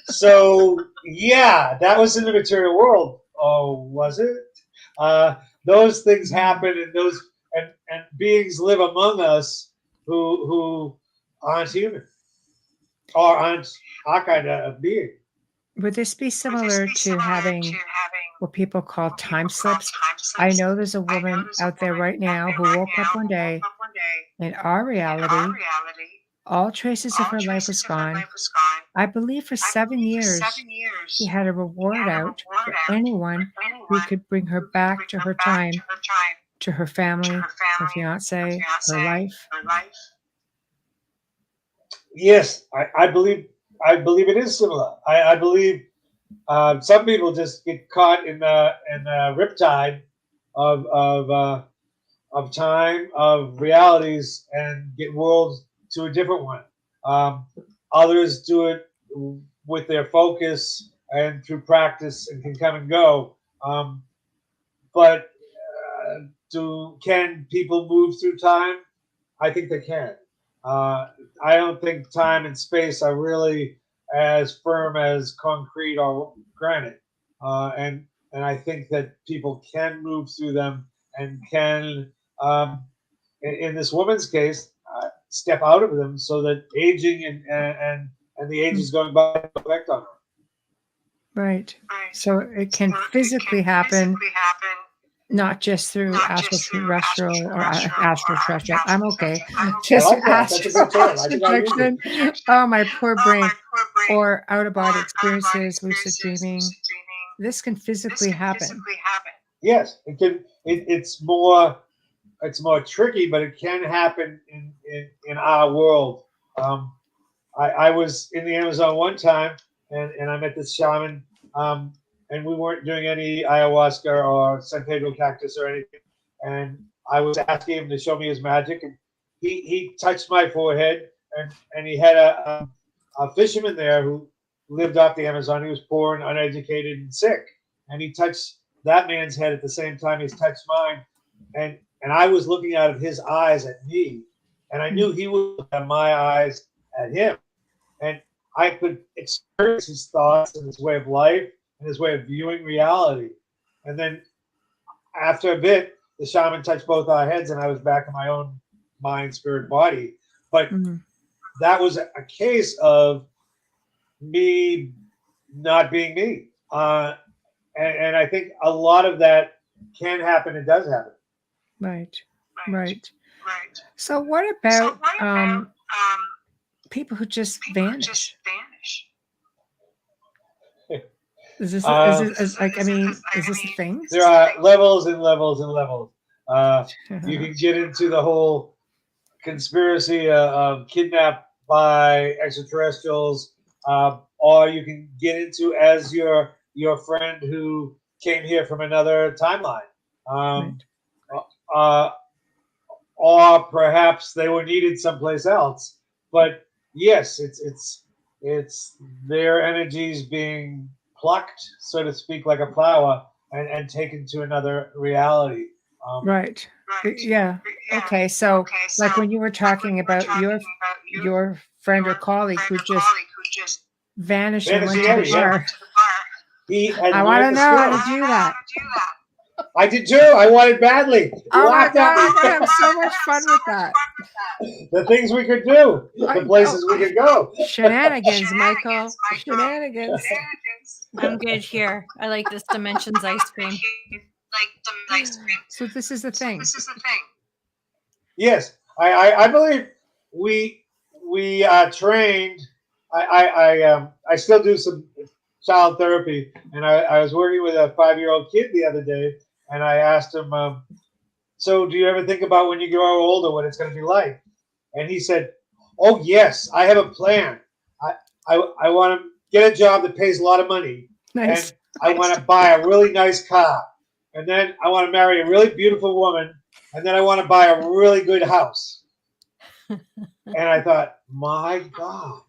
So yeah, that was in the material world. Oh, was it? Those things happen, and beings live among us who aren't human or aren't our kind of being. Would this be similar to having what people call time slips? I know there's a woman out there right now who woke up one day in our reality. All traces of her life was gone. I believe for 7 years, she had a reward out for anyone who could bring her back to her time, to her family, her fiance, her life. Yes, I believe it is similar. I believe some people just get caught in the riptide of time, of realities, and get whirled to a different one. Others do it with their focus and through practice and can come and go. But can people move through time? I think they can. I don't think time and space are really as firm as concrete or granite, and I think that people can move through them and can, in this woman's case, step out of them so that aging and the age is going by effect on her. Right. So it can physically happen, not just through astral-terrestrial or astral-terrestrial. I'm okay. Just astral projection. Oh, my poor brain. Or out-of-body experiences, lucid dreaming. This can physically happen. Yes, it can. It's more tricky, but it can happen in our world. I was in the Amazon one time, and I met this shaman, and we weren't doing any ayahuasca or San Pedro cactus or anything. And I was asking him to show me his magic, and he touched my forehead, and he had a fisherman there who lived off the Amazon. He was poor and uneducated and sick, and he touched that man's head at the same time he's touched mine, and I was looking out of his eyes at me, and I knew he would look at my eyes at him, and I could experience his thoughts and his way of life and his way of viewing reality. And then after a bit, the shaman touched both our heads, and I was back in my own mind, spirit, body. But that was a case of me not being me. And I think a lot of that can happen and does happen. Right. So what about people who just vanish? Is this is this a thing? There are levels and levels and levels. You can get into the whole conspiracy of kidnapped by extraterrestrials, or you can get into as your friend who came here from another timeline, or perhaps they were needed someplace else. But yes, it's their energies being plucked, so to speak, like a flower, and taken to another reality. Right. Yeah. Okay. So, like when you were talking about your friend or colleague who just vanished and went to the bar. I want to know how to do that. I did too. I wanted badly. Oh my God, I'm gonna have so much fun with that. The things we could do, the places we could go. Shenanigans, Michael. Shenanigans. I'm good here. I like this Dimensions ice cream. So this is the thing. Yes, I believe we are trained. I still do some child therapy, and I was working with a 5-year-old kid the other day, and I asked him, so do you ever think about when you grow older what it's going to be like? And he said, oh yes, I have a plan. I want to get a job that pays a lot of money. Nice. And I want to buy a really nice car. And then I want to marry a really beautiful woman. And then I want to buy a really good house. And I thought, my God,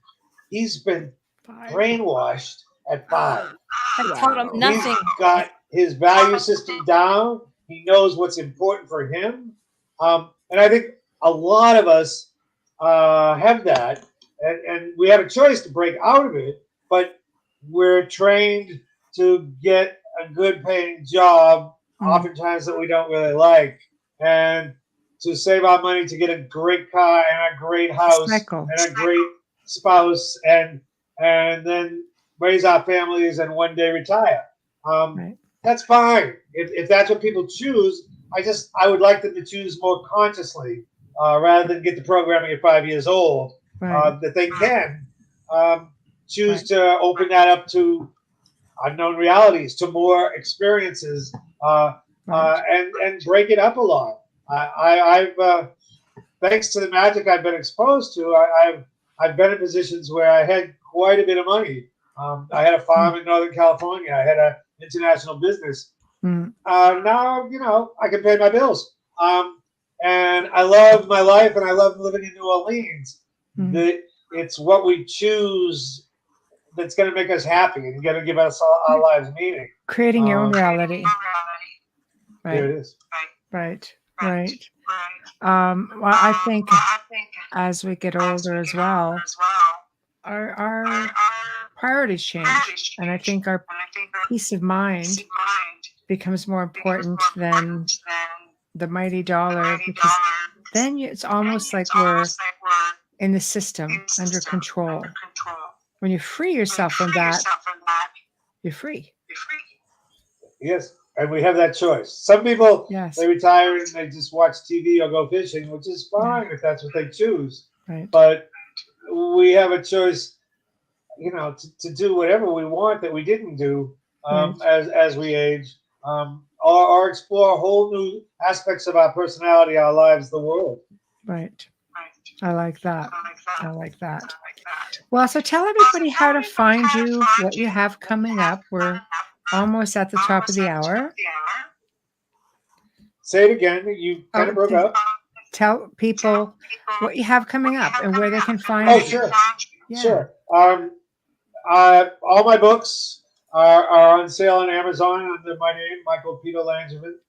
he's been brainwashed at 5. I taught him nothing. He's got his value system down. He knows what's important for him. And I think a lot of us have that. And we have a choice to break out of it. But we're trained to get a good paying job, oftentimes that we don't really like, and to save our money to get a great car and a great house and a great spouse, and then raise our families and one day retire. That's fine. If that's what people choose, I would like them to choose more consciously rather than get the programming at 5 years old. That they can choose to open that up to unknown realities, to more experiences, and break it up a lot. I've thanks to the magic I've been exposed to, I've been in positions where I had quite a bit of money. I had a farm in Northern California. I had an international business. Now, I can pay my bills. And I love my life, and I love living in New Orleans. It's what we choose that's going to make us happy and going to give us our lives meaning. Creating your own reality. Right. There it is. Right. Well, I think as we get older as well, our priorities change, and I think our peace of mind becomes more important than the mighty dollar, because then it's almost like we're in the system, under control. When you free yourself from that, you're free. Yes, and we have that choice. Some people, yes, they retire and they just watch TV or go fishing, which is fine if that's what they choose. Right. But we have a choice, to do whatever we want that we didn't do as we age, or explore whole new aspects of our personality, our lives, the world. Right. I like that. Well, so tell everybody how to find you, what you have coming up. We're almost at the top of the hour. Say it again. You kind of broke up. Tell people what you have coming up and where they can find you. Sure. Yeah. Sure. All my books are on sale on Amazon under my name, Michael Peter Langevin,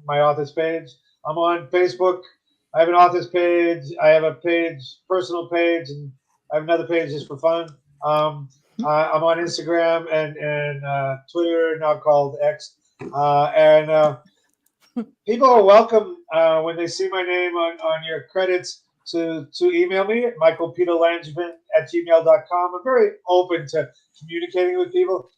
my author's page. I'm on Facebook. I have an author's page. I have a personal page, and I have another page just for fun. I'm on Instagram and Twitter, now called X. People are welcome when they see my name on your credits to email me at michaelpeterlangevin@gmail.com. I'm very open to communicating with people.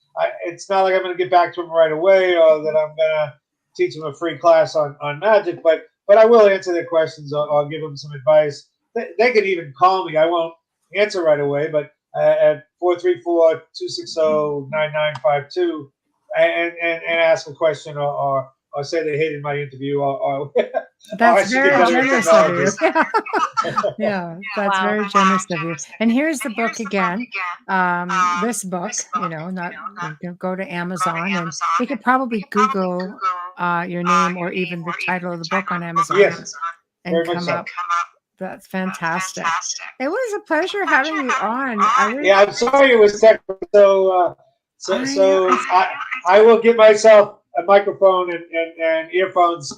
It's not like I'm going to get back to them right away, or that I'm going to teach them a free class on magic, but I will answer their questions. I'll give them some advice. They can even call me. I won't answer right away, but at 434-260-9952 and ask a question or say they hated my interview or that's very generous of you. Yeah, that's very generous of you. And here's the book again. This book, you can go to Amazon, and you could probably Google your name or even the title of the book on Amazon. Yes. and Very much come so. up. That's fantastic. It was a pleasure having you on. Yeah, I'm sorry it was technical. So I will get myself a microphone and earphones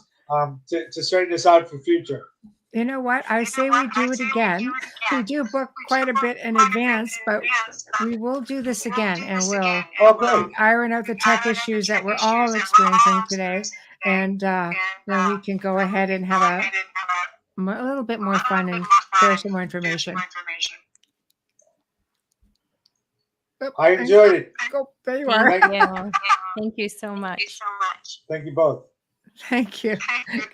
to straighten this out for future. You know what? I say we do it again. We do book quite a bit in advance, but we will do this again, and we'll iron out the tech issues that we're all experiencing today, and then we can go ahead and have a little bit more fun and share some more information. I enjoyed it. Oh, there you are. Thank you so much. Thank you both. Thank you.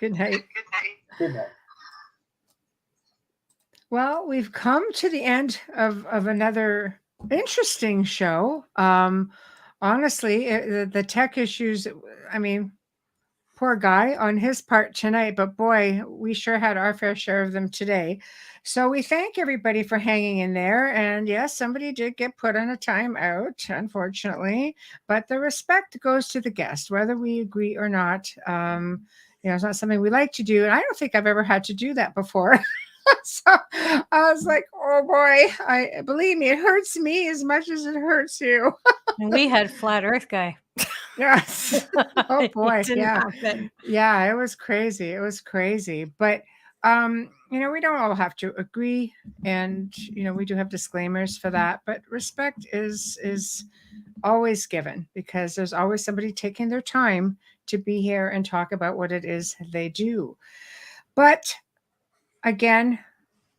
Good night. Good night. Well, we've come to the end of another interesting show. Honestly, the tech issues, I mean, poor guy on his part tonight, but boy, we sure had our fair share of them today. So we thank everybody for hanging in there. And yes, somebody did get put on a timeout, unfortunately, but the respect goes to the guest, whether we agree or not. It's not something we like to do. And I don't think I've ever had to do that before. So I was like, oh boy, I believe me, it hurts me as much as it hurts you. And we had Flat Earth guy. Yes. Oh boy. Yeah. Happen. Yeah. It was crazy. It was crazy. But we don't all have to agree. And we do have disclaimers for that. But respect is always given, because there's always somebody taking their time to be here and talk about what it is they do. But again,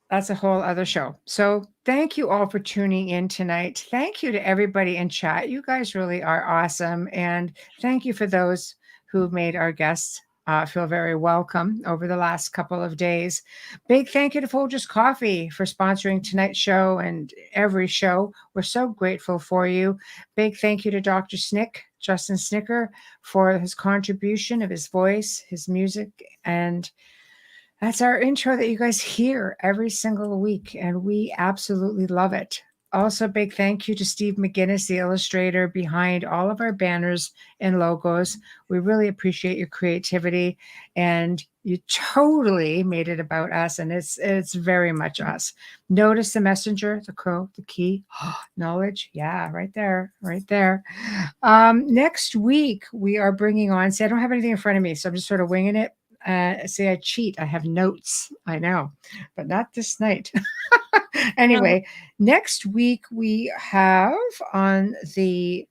that's a whole other show. So thank you all for tuning in tonight. Thank you to everybody in chat. You guys really are awesome. And thank you for those who made our guests feel very welcome over the last couple of days. Big thank you to Folgers Coffee for sponsoring tonight's show and every show. We're so grateful for you. Big thank you to Dr. Snick, Justin Snicker, for his contribution of his voice, his music, and that's our intro that you guys hear every single week, and we absolutely love it. Also, big thank you to Steve McGinnis, the illustrator behind all of our banners and logos. We really appreciate your creativity, and you totally made it about us, and it's very much us. Notice the messenger, the crow, the key, knowledge. Yeah, right there, right there. Next week, we are bringing on, see, I don't have anything in front of me, so I'm just sort of winging it. See, I cheat. I have notes. I know, but not this night. Anyway, next week we have on the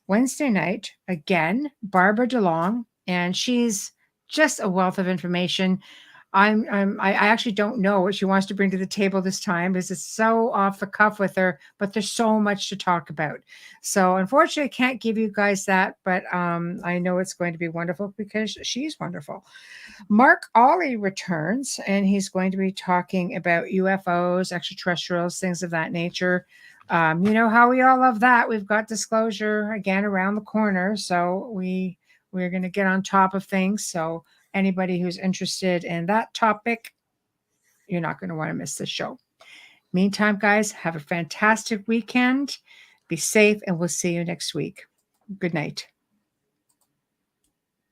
Wednesday night, again, Barbara DeLong, and she's just a wealth of information. I actually don't know what she wants to bring to the table this time, because it's so off the cuff with her, but there's so much to talk about. So unfortunately, I can't give you guys that, but I know it's going to be wonderful because she's wonderful. Mark Ollie returns, and he's going to be talking about UFOs, extraterrestrials, things of that nature. You know how we all love that. We've got disclosure again around the corner, so we're going to get on top of things. So anybody who's interested in that topic, you're not going to want to miss this show. Meantime, guys, have a fantastic weekend. Be safe, and we'll see you next week. Good night.